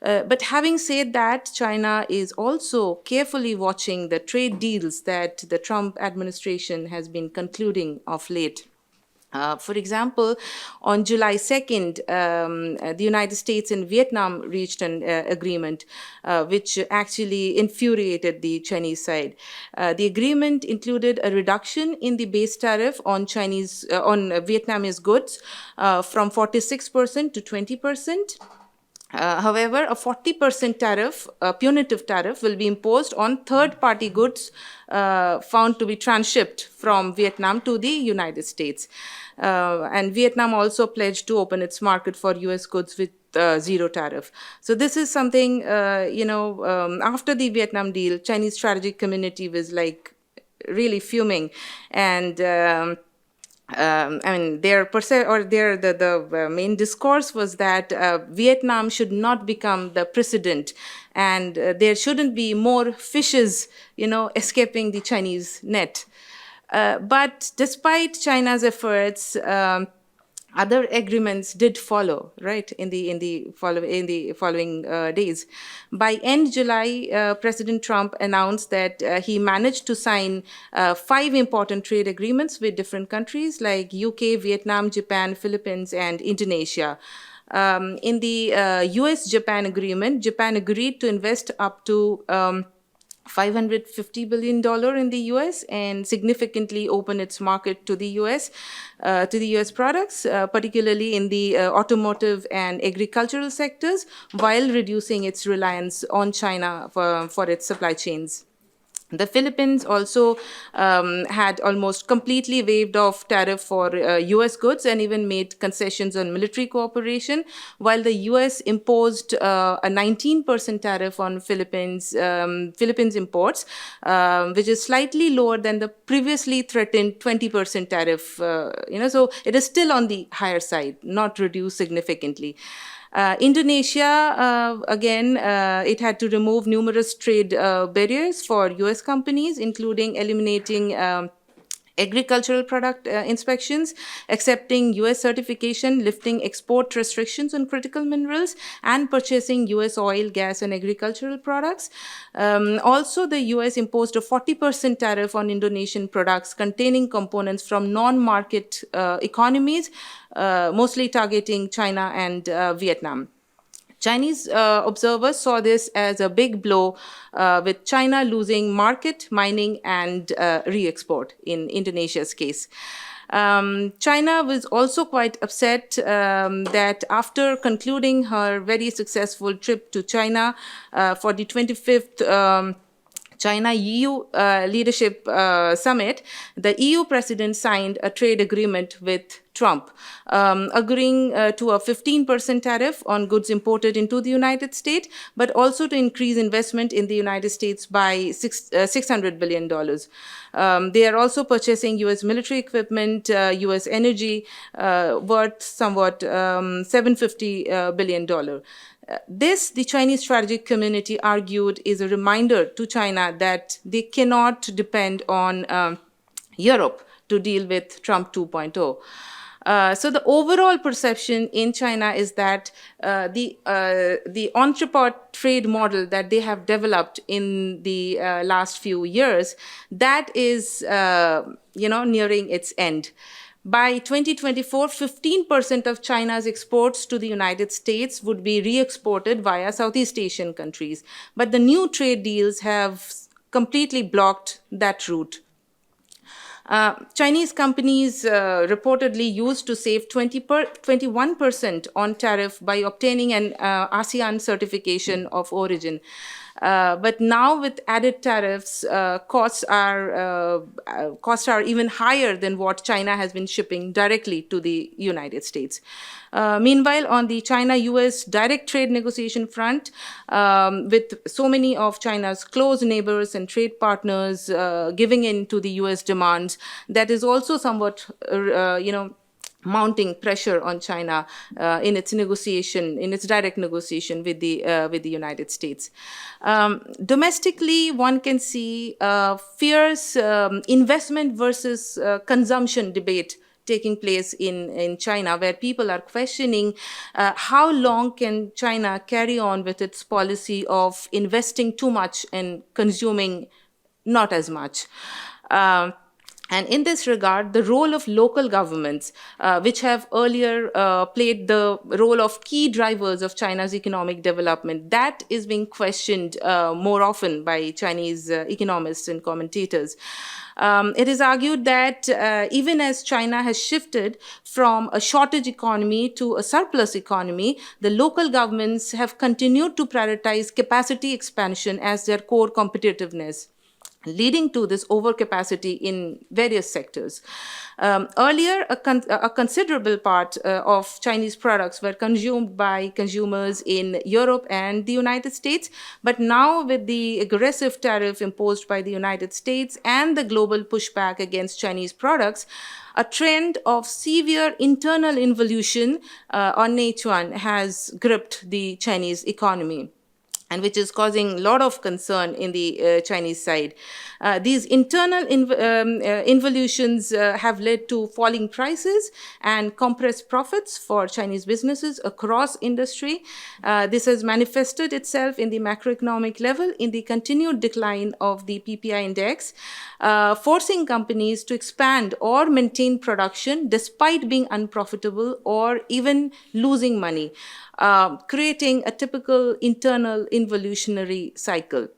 But having said that, China is also carefully watching the trade deals that the Trump administration has been concluding of late. For example, on July 2nd, the United States and Vietnam reached an agreement which actually infuriated the Chinese side. The agreement included a reduction in the base tariff on Vietnamese goods from 46% to 20%. However, a 40% tariff, a punitive tariff, will be imposed on third-party goods found to be transshipped from Vietnam to the United States. And Vietnam also pledged to open its market for U.S. goods with zero tariff. So this is something, after the Vietnam deal, Chinese strategic community was like really fuming. And the main discourse was that Vietnam should not become the precedent, and there shouldn't be more fishes, escaping the Chinese net. But despite China's efforts, other agreements did follow, right, in the following days. By end July, President Trump announced that he managed to sign 5 important trade agreements with different countries like UK, Vietnam, Japan, Philippines, and Indonesia. In the US-Japan agreement, Japan agreed to invest up to $550 billion in the US and significantly open its market to the US products, particularly in the automotive and agricultural sectors, while reducing its reliance on China for its supply chains. The Philippines also had almost completely waived off tariff for U.S. goods and even made concessions on military cooperation, while the U.S. imposed a 19% tariff on Philippines imports, which is slightly lower than the previously threatened 20% tariff. So it is still on the higher side, not reduced significantly. Indonesia, again, it had to remove numerous trade barriers for U.S. companies, including eliminating agricultural product inspections, accepting U.S. certification, lifting export restrictions on critical minerals, and purchasing U.S. oil, gas, and agricultural products. Also, the U.S. imposed a 40% tariff on Indonesian products containing components from non-market economies, mostly targeting China and Vietnam. Chinese observers saw this as a big blow, with China losing market, mining, and re-export in Indonesia's case. China was also quite upset that after concluding her very successful trip to China for the 25th China-EU Leadership Summit, the EU president signed a trade agreement with Trump, agreeing to a 15% tariff on goods imported into the United States, but also to increase investment in the United States by $600 billion. They are also purchasing U.S. military equipment, U.S. energy, worth somewhat $750 billion. This, the Chinese strategic community argued, is a reminder to China that they cannot depend on Europe to deal with Trump 2.0. So the overall perception in China is that the entrepot trade model that they have developed in the last few years, that is, nearing its end. By 2024, 15% of China's exports to the United States would be re-exported via Southeast Asian countries. But the new trade deals have completely blocked that route. Chinese companies reportedly used to save 21% on tariff by obtaining an ASEAN certification of origin. But now with added tariffs, costs are even higher than what China has been shipping directly to the United States. Meanwhile, on the China-US direct trade negotiation front, with so many of China's close neighbors and trade partners giving in to the US demands, that is also somewhat, mounting pressure on China in its direct negotiation with the United States. Domestically, one can see fierce investment versus consumption debate taking place in China, where people are questioning how long can China carry on with its policy of investing too much and consuming not as much. And in this regard, the role of local governments, which have earlier played the role of key drivers of China's economic development, that is being questioned more often by Chinese economists and commentators. It is argued that even as China has shifted from a shortage economy to a surplus economy, the local governments have continued to prioritize capacity expansion as their core competitiveness, leading to this overcapacity in various sectors. Earlier, a considerable part of Chinese products were consumed by consumers in Europe and the United States, but now with the aggressive tariff imposed by the United States and the global pushback against Chinese products, a trend of severe internal involution on H1 has gripped the Chinese economy, and which is causing a lot of concern in the Chinese side. These internal involutions have led to falling prices and compressed profits for Chinese businesses across industry. This has manifested itself in the macroeconomic level in the continued decline of the PPI index, forcing companies to expand or maintain production despite being unprofitable or even losing money, creating a typical internal involutionary cycle.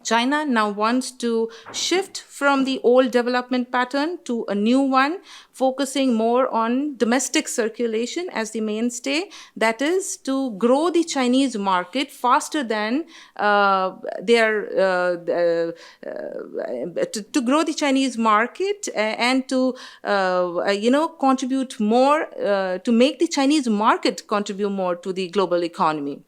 China now wants to shift from the old development pattern to a new one, focusing more on domestic circulation as the mainstay. That is, to grow the Chinese market faster than to grow the Chinese market and to contribute more to make the Chinese market contribute more to the global economy.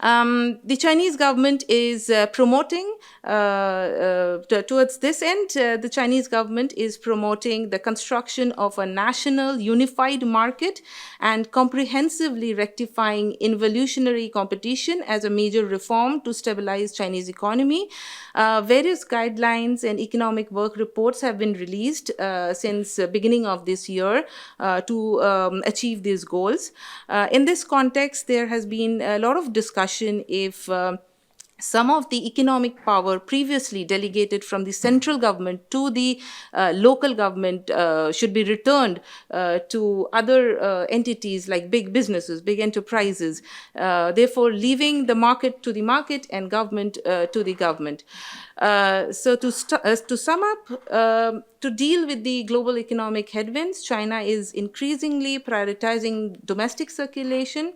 The Chinese government is promoting, towards this end, the Chinese government is promoting the construction of a national unified market and comprehensively rectifying involutionary competition as a major reform to stabilize Chinese economy. Various guidelines and economic work reports have been released since the beginning of this year to achieve these goals. In this context, there has been a lot of discussion if some of the economic power previously delegated from the central government to the local government should be returned to other entities like big businesses, big enterprises, therefore leaving the market to the market and government to the government. So to sum up, to deal with the global economic headwinds, China is increasingly prioritizing domestic circulation,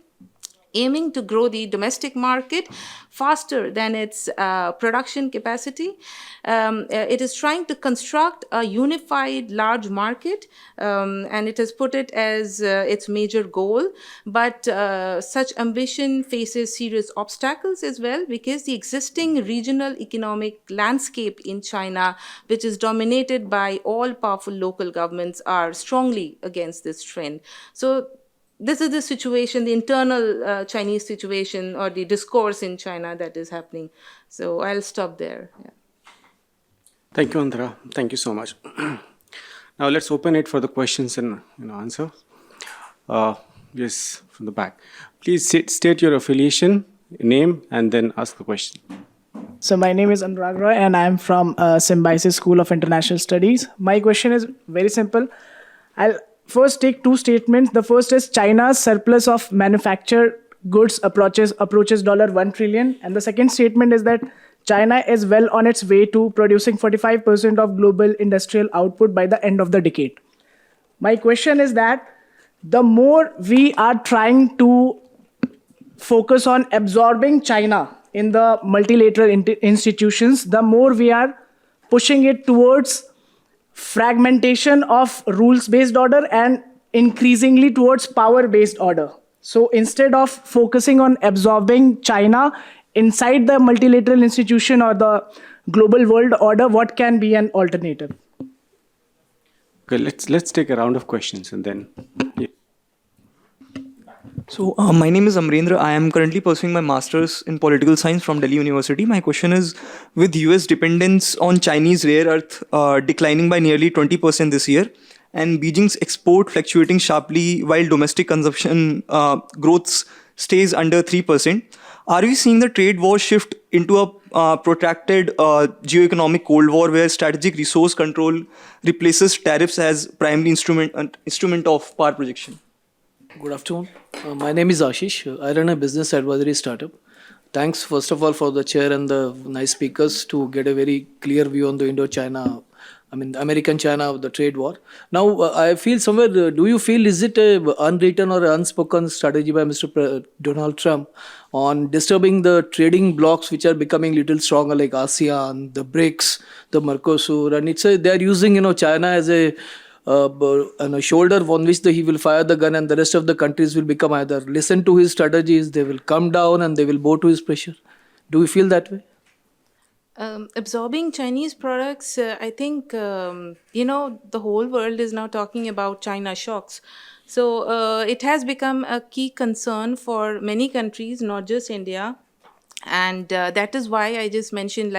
aiming to grow the domestic market faster than its production capacity. It is trying to construct a unified large market, and it has put it as its major goal. But such ambition faces serious obstacles as well, because the existing regional economic landscape in China, which is dominated by all powerful local governments, are strongly against this trend. So this is the situation, the internal Chinese situation or the discourse in China that is happening. So I'll stop there. Yeah. Thank you, Andhra. Thank you so much. Now let's open it for the questions and answer. Yes, from the back. Please state your affiliation, name, and then ask the question. So my name is Anurag Roy, and I'm from Symbiosis School of International Studies. My question is very simple. I'll first take two statements. The first is China's surplus of manufactured goods approaches $1 trillion. And the second statement is that China is well on its way to producing 45% of global industrial output by the end of the decade. My question is that the more we are trying to focus on absorbing China in the multilateral institutions, the more we are pushing it towards fragmentation of rules-based order and increasingly towards power-based order. So instead of focusing on absorbing China inside the multilateral institution or the global world order, what can be an alternative? Okay, let's take a round of questions and then. Yeah. So, my name is Amrendra. I am currently pursuing my master's in political science from Delhi University. My question is, with US dependence on Chinese rare earth declining by nearly 20% this year, and Beijing's export fluctuating sharply while domestic consumption growth stays under 3%, are we seeing the trade war shift into a protracted geoeconomic cold war where strategic resource control replaces tariffs as primary instrument of power projection? Good afternoon. My name is Ashish. I run a business advisory startup. Thanks, first of all, for the chair and the nice speakers to get a very clear view on the American-China, the trade war. Now, I feel somewhere, do you feel, is it a unwritten or unspoken strategy by Mr. Donald Trump on disturbing the trading blocs which are becoming little stronger, like ASEAN, the BRICS, the Mercosur, and they're using, China as a shoulder on which he will fire the gun, and the rest of the countries will become either listen to his strategies, they will come down and they will bow to his pressure. Do you feel that way? Absorbing Chinese products, I think, the whole world is now talking about China shocks. So it has become a key concern for many countries, not just India. And that is why I just mentioned,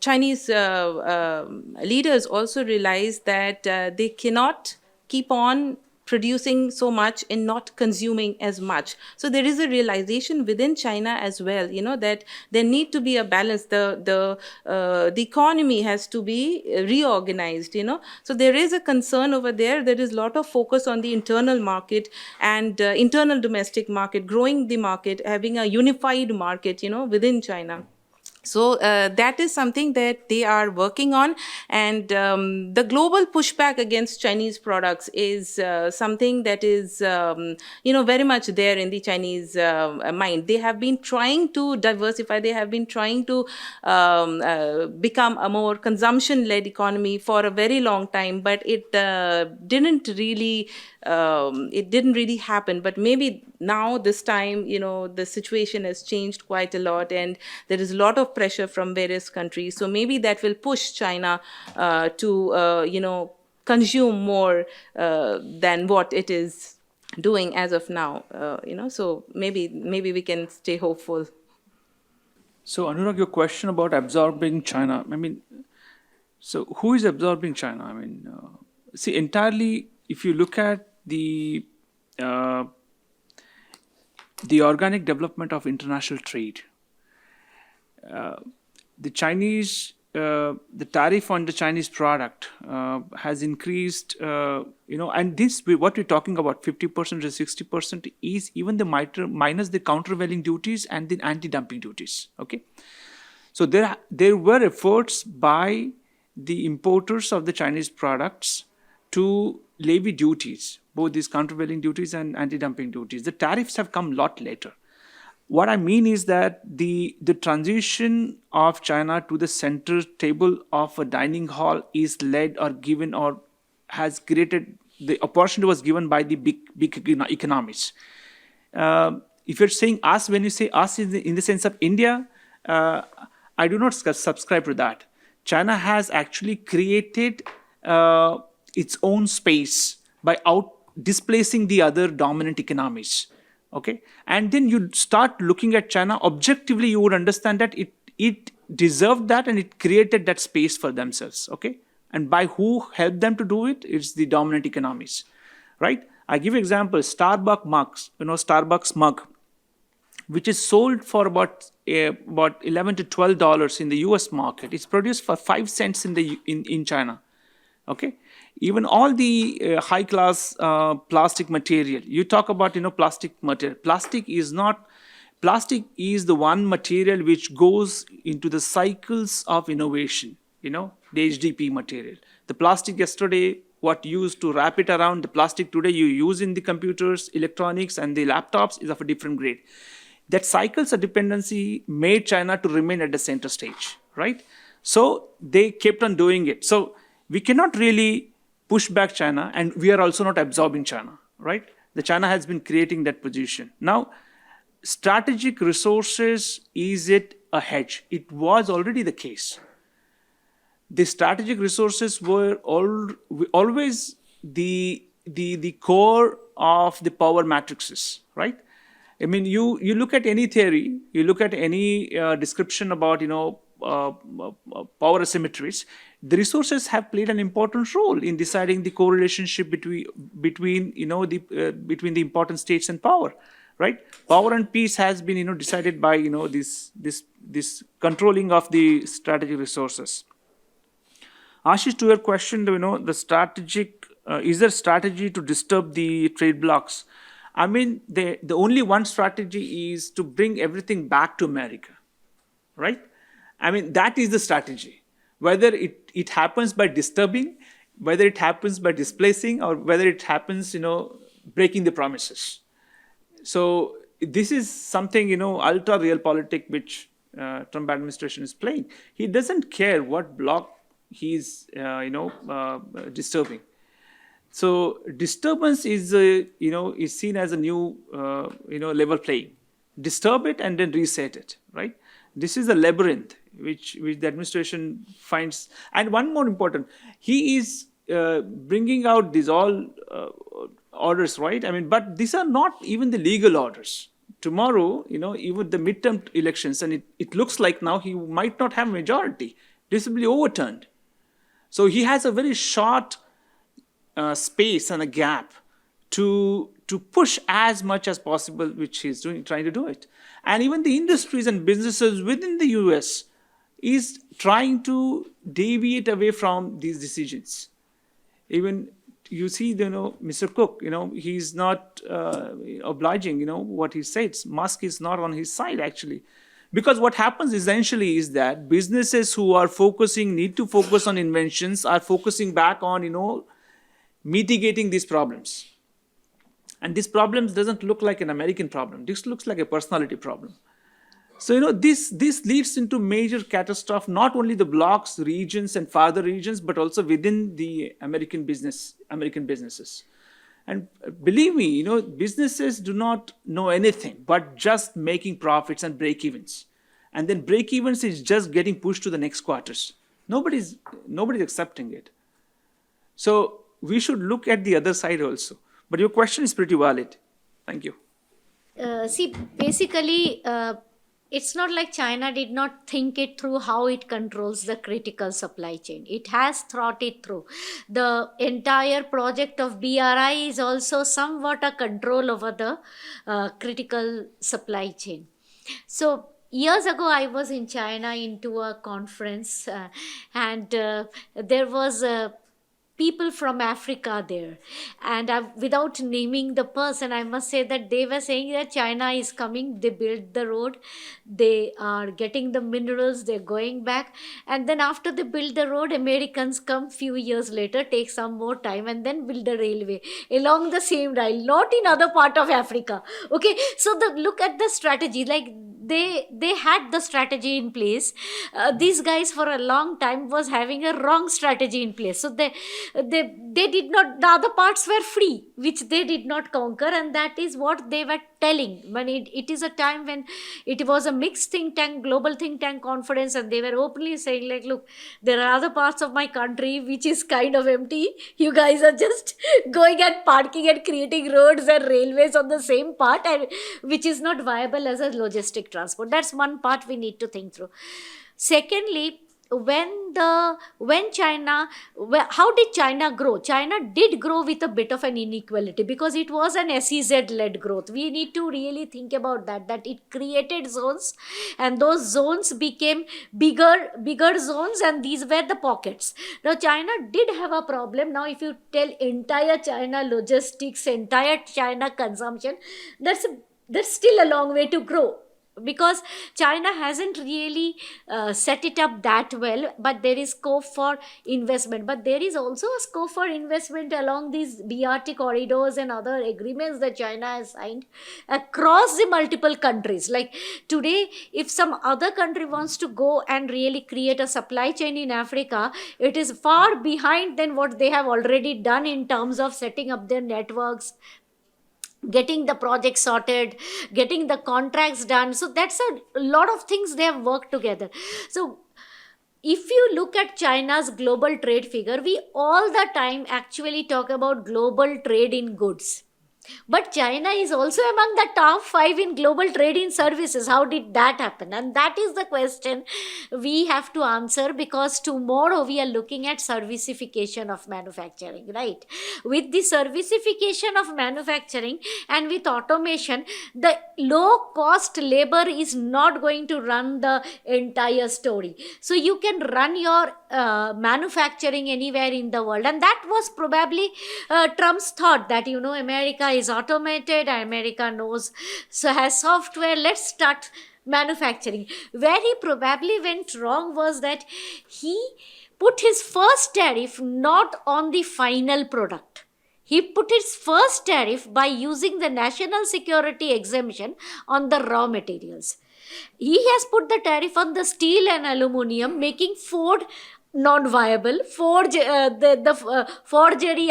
Chinese leaders also realize that they cannot keep on producing so much and not consuming as much. So there is a realization within China as well, that there need to be a balance. The economy has to be reorganized, So there is a concern over there. There is a lot of focus on the internal market and internal domestic market, growing the market, having a unified market, within China. So that is something that they are working on, and the global pushback against Chinese products is something that is, very much there in the Chinese mind. They have been trying to diversify. They have been trying to become a more consumption-led economy for a very long time, but it didn't really happen. But maybe now, this time, the situation has changed quite a lot, and there is a lot of pressure from various countries. So maybe that will push China to, consume more than what it is doing as of now. So maybe we can stay hopeful. So, Anurag, your question about absorbing China, so who is absorbing China? See, entirely, if you look at the organic development of international trade, the Chinese, the tariff on the Chinese product has increased, and this, what we're talking about, 50% to 60% is even the minus the countervailing duties and the anti-dumping duties, okay? So there were efforts by the importers of the Chinese products to levy duties, both these countervailing duties and anti-dumping duties. The tariffs have come a lot later. What I mean is that the transition of China to the center table of a dining hall is led or given or has created, the opportunity was given by the big economies. If you're saying us, when you say us in the sense of India, I do not subscribe to that. China has actually created its own space by displacing the other dominant economies. Okay, and then you start looking at China objectively, you would understand that it deserved that and it created that space for themselves. Okay, and by who helped them to do it? It's the dominant economies, right? I give you example: Starbucks mugs, Starbucks mug, which is sold for about $11 to $12 in the U.S. market. It's produced for 5 cents in China. Okay. Even all the high-class plastic material. You talk about, plastic material. Plastic is the one material which goes into the cycles of innovation, the HDP material. The plastic yesterday, what you used to wrap it around, the plastic today you use in the computers, electronics, and the laptops is of a different grade. That cycles of dependency made China to remain at the center stage, right? So they kept on doing it. So we cannot really push back China, and we are also not absorbing China, right? The China has been creating that position. Now, strategic resources, is it a hedge? It was already the case. The strategic resources were always the core of the power matrices, right? I mean, you look at any theory, you look at any description about power asymmetries. The resources have played an important role in deciding the correlationship between the important states and power, right? Power and peace has been decided by this controlling of the strategic resources. Ashish, to your question, the strategic is there strategy to disturb the trade blocks? I mean, the only one strategy is to bring everything back to America, right? I mean, that is the strategy. Whether it happens by disturbing, whether it happens by displacing, or whether it happens, breaking the promises. So this is something, ultra realpolitik which Trump administration is playing. He doesn't care what bloc he's, disturbing. So disturbance is seen as a new, level playing. Disturb it and then reset it, right? This is a labyrinth which the administration finds. And one more important, he is bringing out these all orders, right? I mean, but these are not even the legal orders. Tomorrow, even the midterm elections, and it looks like now he might not have majority. This will be overturned. So he has a very short space and a gap to push as much as possible, which he's trying to do it. And even the industries and businesses within the US is trying to deviate away from these decisions. Even you see, Mr. Cook, he's not obliging, what he says. Musk is not on his side, actually. Because what happens essentially is that businesses who are need to focus on inventions, are focusing back on, mitigating these problems. And these problems doesn't look like an American problem. This looks like a personality problem. So, this leads into major catastrophe, not only the blocks, regions, and farther regions, but also within the American businesses. And believe me, businesses do not know anything but just making profits and break-evens. And then break-evens is just getting pushed to the next quarters. Nobody's accepting it. So we should look at the other side also. But your question is pretty valid. Thank you. Basically, it's not like China did not think it through how it controls the critical supply chain. It has thought it through. The entire project of BRI is also somewhat a control over the critical supply chain. So years ago, I was in China into a conference and there was people from Africa there. And without naming the person, I must say that they were saying that China is coming, they built the road, they are getting the minerals, they're going back. And then after they build the road, Americans come few years later, take some more time and then build the railway along the same rail, not in other part of Africa. Okay, so look at the strategy, like they had the strategy in place. These guys for a long time was having a wrong strategy in place. So they did not, the other parts were free, which they did not conquer, and that is what they were telling. When it is a time when it was a mixed think tank, global think tank conference, and they were openly saying like, look, there are other parts of my country which is kind of empty. You guys are just going and parking and creating roads and railways on the same part, and which is not viable as a logistic transport. That's one part we need to think through. Secondly, how did China grow? China did grow with a bit of an inequality because it was an SEZ-led growth. We need to really think about that it created zones, and those zones became bigger zones, and these were the pockets. Now, China did have a problem. Now, if you tell entire China logistics, entire China consumption, there's still a long way to grow. because China hasn't really set it up that well, but there is scope for investment. But there is also a scope for investment along these BRT corridors and other agreements that China has signed across the multiple countries. Like today, if some other country wants to go and really create a supply chain in Africa, it is far behind than what they have already done in terms of setting up their networks, getting the project sorted, getting the contracts done. So that's a lot of things they have worked together. So if you look at China's global trade figure, we all the time actually talk about global trade in goods. But China is also among the top 5 in global trade in services. How did that happen? And that is the question we have to answer, because tomorrow we are looking at servicification of manufacturing, right? With the servicification of manufacturing and with automation, the low cost labor is not going to run the entire story. So you can run your manufacturing anywhere in the world. And that was probably Trump's thought that, America is automated, America knows, so has software, let's start manufacturing. Where he probably went wrong was that he put his first tariff not on the final product. He put his first tariff by using the national security exemption on the raw materials. He has put the tariff on the steel and aluminum, making Ford non-viable, forgery,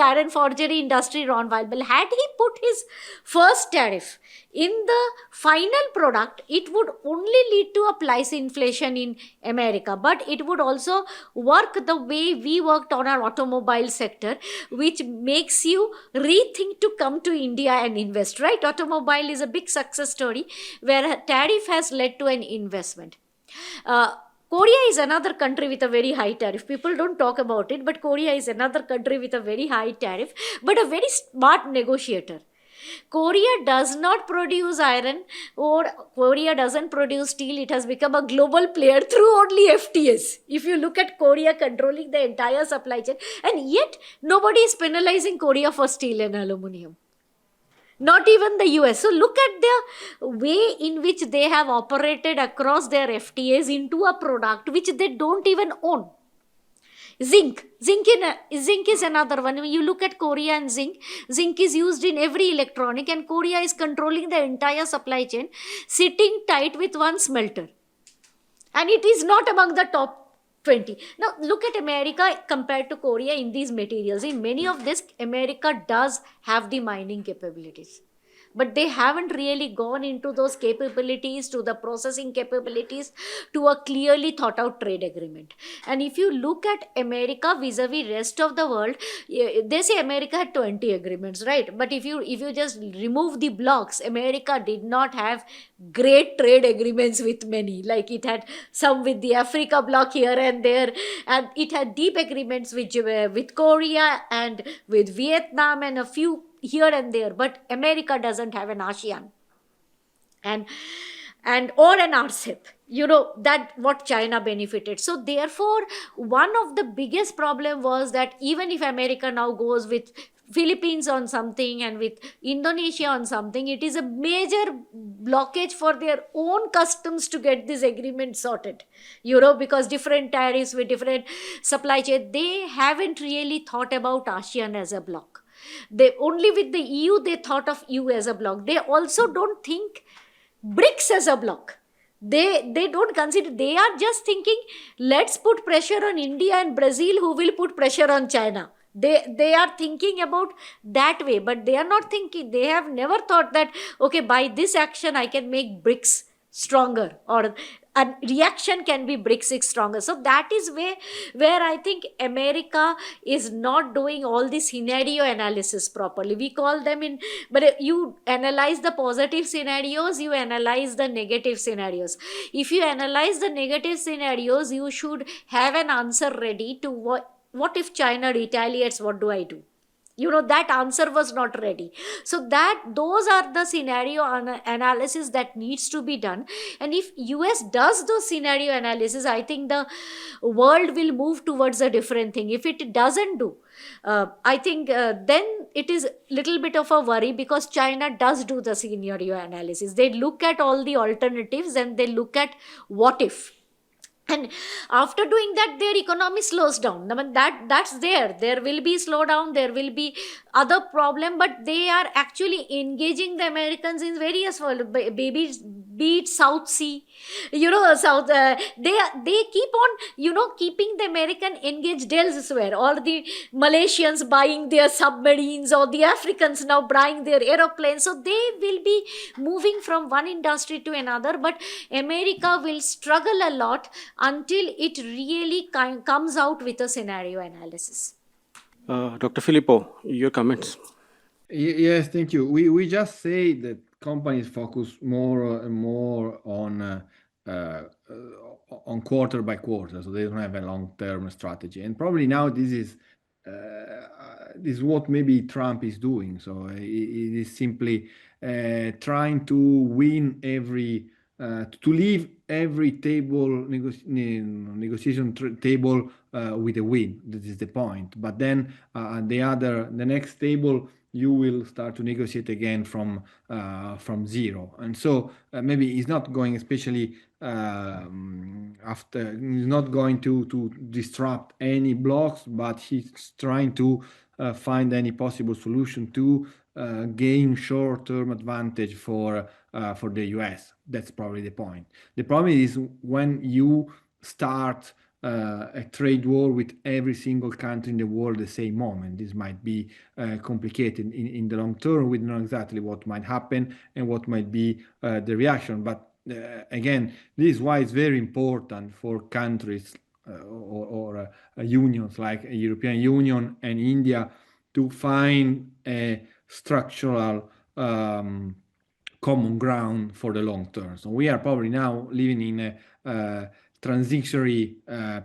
iron forgery industry non-viable. Had he put his first tariff in the final product, it would only lead to a price inflation in America, but it would also work the way we worked on our automobile sector, which makes you rethink to come to India and invest, right? Automobile is a big success story where a tariff has led to an investment. Korea is another country with a very high tariff. People don't talk about it, but Korea is another country with a very high tariff, but a very smart negotiator. Korea does not produce iron, or Korea doesn't produce steel. It has become a global player through only FTAs. If you look at Korea controlling the entire supply chain, and yet nobody is penalizing Korea for steel and aluminum. Not even the US. So look at the way in which they have operated across their FTAs into a product which they don't even own. Zinc is another one. When you look at Korea and zinc is used in every electronic, and Korea is controlling the entire supply chain, sitting tight with one smelter. And it is not among the top 20. Now look at America compared to Korea in these materials. In many of this, America does have the mining capabilities, but they haven't really gone into those capabilities, to the processing capabilities, to a clearly thought out trade agreement. And if you look at America vis-a-vis rest of the world, they say America had 20 agreements, right? But if you just remove the blocks, America did not have great trade agreements with many. Like it had some with the Africa bloc here and there, and it had deep agreements with Korea and with Vietnam and a few here and there, but America doesn't have an ASEAN and or an RCEP, that what China benefited. So therefore, one of the biggest problem was that even if America now goes with Philippines on something and with Indonesia on something, it is a major blockage for their own customs to get this agreement sorted, because different tariffs with different supply chain. They haven't really thought about ASEAN as a bloc. They only with the EU, they thought of EU as a bloc. They also don't think BRICS as a bloc. They don't consider, they are just thinking, let's put pressure on India and Brazil, who will put pressure on China. They are thinking about that way, but they are not thinking, they have never thought that, okay, by this action I can make BRICS stronger, or a reaction can be BRICS stronger. So that is where I think America is not doing all the scenario analysis properly. We call them but you analyze the positive scenarios, you analyze the negative scenarios. If you analyze the negative scenarios, you should have an answer ready to what if China retaliates, what do I do? That answer was not ready. So those are the scenario analysis that needs to be done. And if US does those scenario analysis, I think the world will move towards a different thing. If it doesn't do, I think then it is little bit of a worry, because China does do the scenario analysis. They look at all the alternatives and they look at what if. And after doing that, their economy slows down. I mean, that's there will be slowdown, there will be other problem, but they are actually engaging the Americans in various world, babies, be it South Sea, South, they keep on, keeping the American engaged elsewhere, or the Malaysians buying their submarines, or the Africans now buying their aeroplanes. So they will be moving from one industry to another, but America will struggle a lot until it really comes out with a scenario analysis. Dr. Filippo, your comments. Yes, thank you. We just say that companies focus more and more on quarter by quarter, so they don't have a long-term strategy. And probably now this is what maybe Trump is doing. So it is simply trying to win to leave every negotiation table with a win. That is the point. But then the next table, you will start to negotiate again from zero. And so maybe he's not going, especially after, he's not going to disrupt any blocks, but he's trying to find any possible solution to gain short-term advantage for the US. That's probably the point. The problem is when you start a trade war with every single country in the world at the same moment. This might be complicated in the long term. We don't know exactly what might happen and what might be the reaction. But again, this is why it's very important for countries or unions like a European Union and India to find a structural common ground for the long term. So we are probably now living in a transitory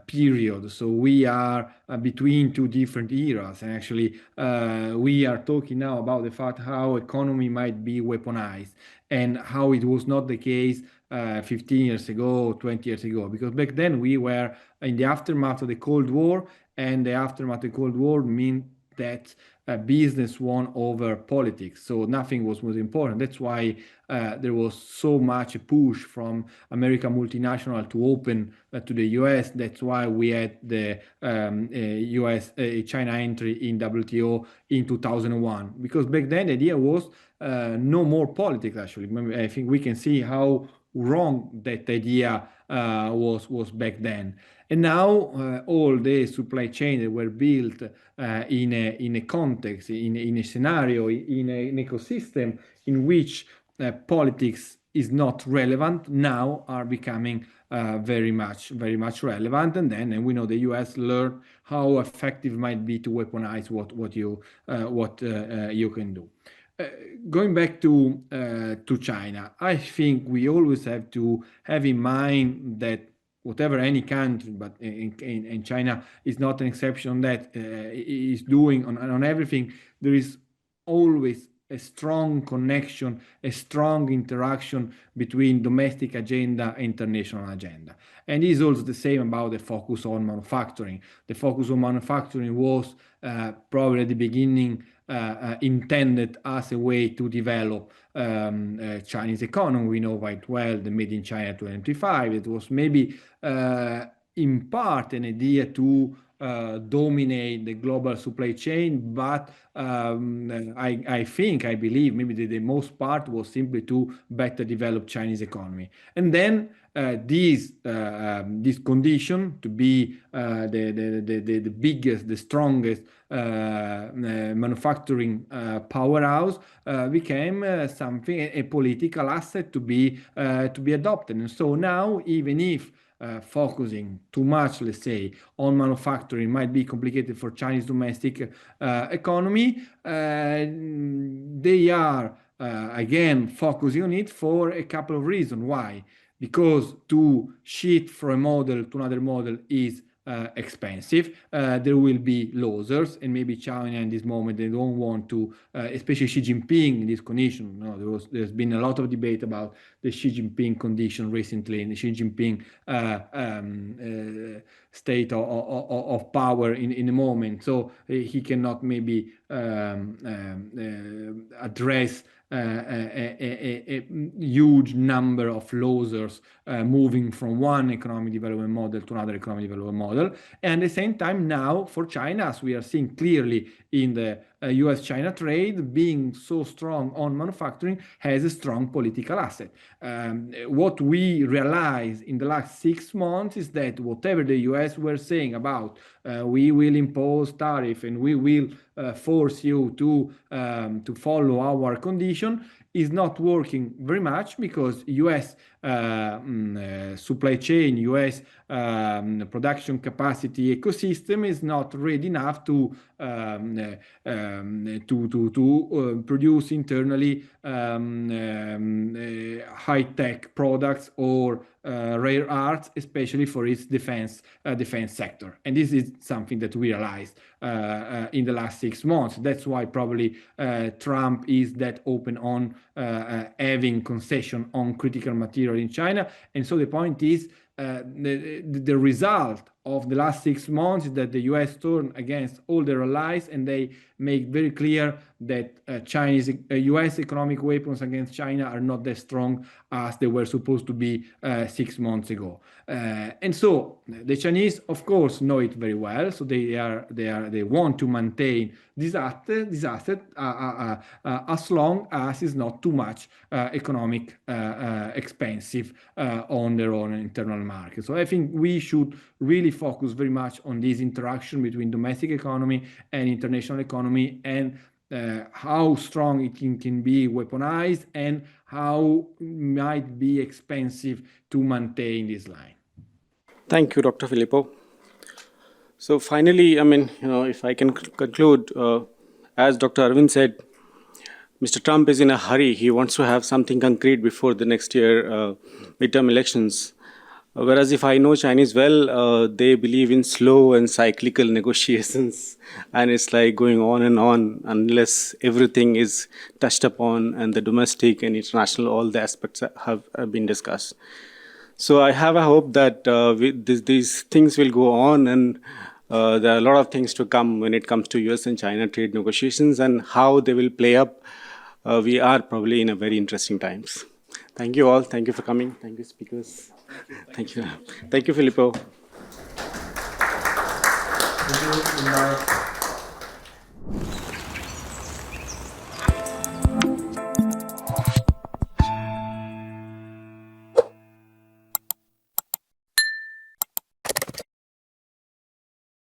period. So we are between two different eras. And actually, we are talking now about the fact how economy might be weaponized and how it was not the case 15 years ago, 20 years ago, because back then we were in the aftermath of the Cold War, and the aftermath of the Cold War means that business won over politics. So nothing was most important. That's why there was so much a push from American multinational to open to the US. That's why we had the China entry in WTO in 2001. Because back then the idea was no more politics, actually. I think we can see how wrong that idea was back then. And now all the supply chain that were built in a context, in a scenario, in an ecosystem in which politics is not relevant, now are becoming very much relevant. And then we know the US learned how effective might be to weaponize what you can do. Going back to China, I think we always have to have in mind that whatever any country, but in China is not an exception, that is doing on everything, there is always a strong connection, a strong interaction between domestic agenda and international agenda. And it is also the same about the focus on manufacturing. The focus on manufacturing was probably at the beginning intended as a way to develop Chinese economy. We know quite well the Made in China 2025. It was maybe in part an idea to dominate the global supply chain, but I believe maybe the most part was simply to better develop Chinese economy. And then this condition to be the biggest, the strongest manufacturing powerhouse became something, a political asset to be adopted. And so now, even if focusing too much, let's say, on manufacturing might be complicated for Chinese domestic economy, they are again focusing on it for a couple of reasons. Why? Because to shift from a model to another model is expensive. There will be losers, and maybe China in this moment, they don't want to, especially Xi Jinping in this condition. No, there's been a lot of debate about the Xi Jinping condition recently, and the Xi Jinping state of power in the moment. So he cannot maybe address a huge number of losers moving from one economic development model to another economic development model. And at the same time, now for China, as we are seeing clearly in the US-China trade, being so strong on manufacturing has a strong political asset. What we realized in the last 6 months is that whatever the US were saying about we will impose tariff and we will force you to follow our condition is not working very much, because US supply chain, US production capacity ecosystem is not ready enough to produce internally high-tech products or rare earths, especially for its defense sector. And this is something that we realized in the last 6 months. That's why probably Trump is that open on having concession on critical material in China. And so the point is, the result of the last 6 months is that the US turned against all their allies, and they make very clear that US economic weapons against China are not as strong as they were supposed to be 6 months ago. And so the Chinese, of course, know it very well. So they want to maintain this asset as long as it's not too much economic expensive on their own internal market. So I think we should really focus very much on this interaction between domestic economy and international economy, and how strong it can be weaponized and how it might be expensive to maintain this line. Thank you, Dr. Filippo. So finally, I mean, if I can conclude, as Dr. Arvind said, Mr. Trump is in a hurry. He wants to have something concrete before the next year midterm elections. Whereas if I know Chinese well, they believe in slow and cyclical negotiations, and it's like going on and on unless everything is touched upon and the domestic and international, all the aspects have been discussed. So I have a hope that these things will go on, and there are a lot of things to come when it comes to US and China trade negotiations and how they will play up. We are probably in a very interesting times. Thank you all. Thank you for coming. Thank you, speakers. Thank you. Thank you, Filippo. Thank you.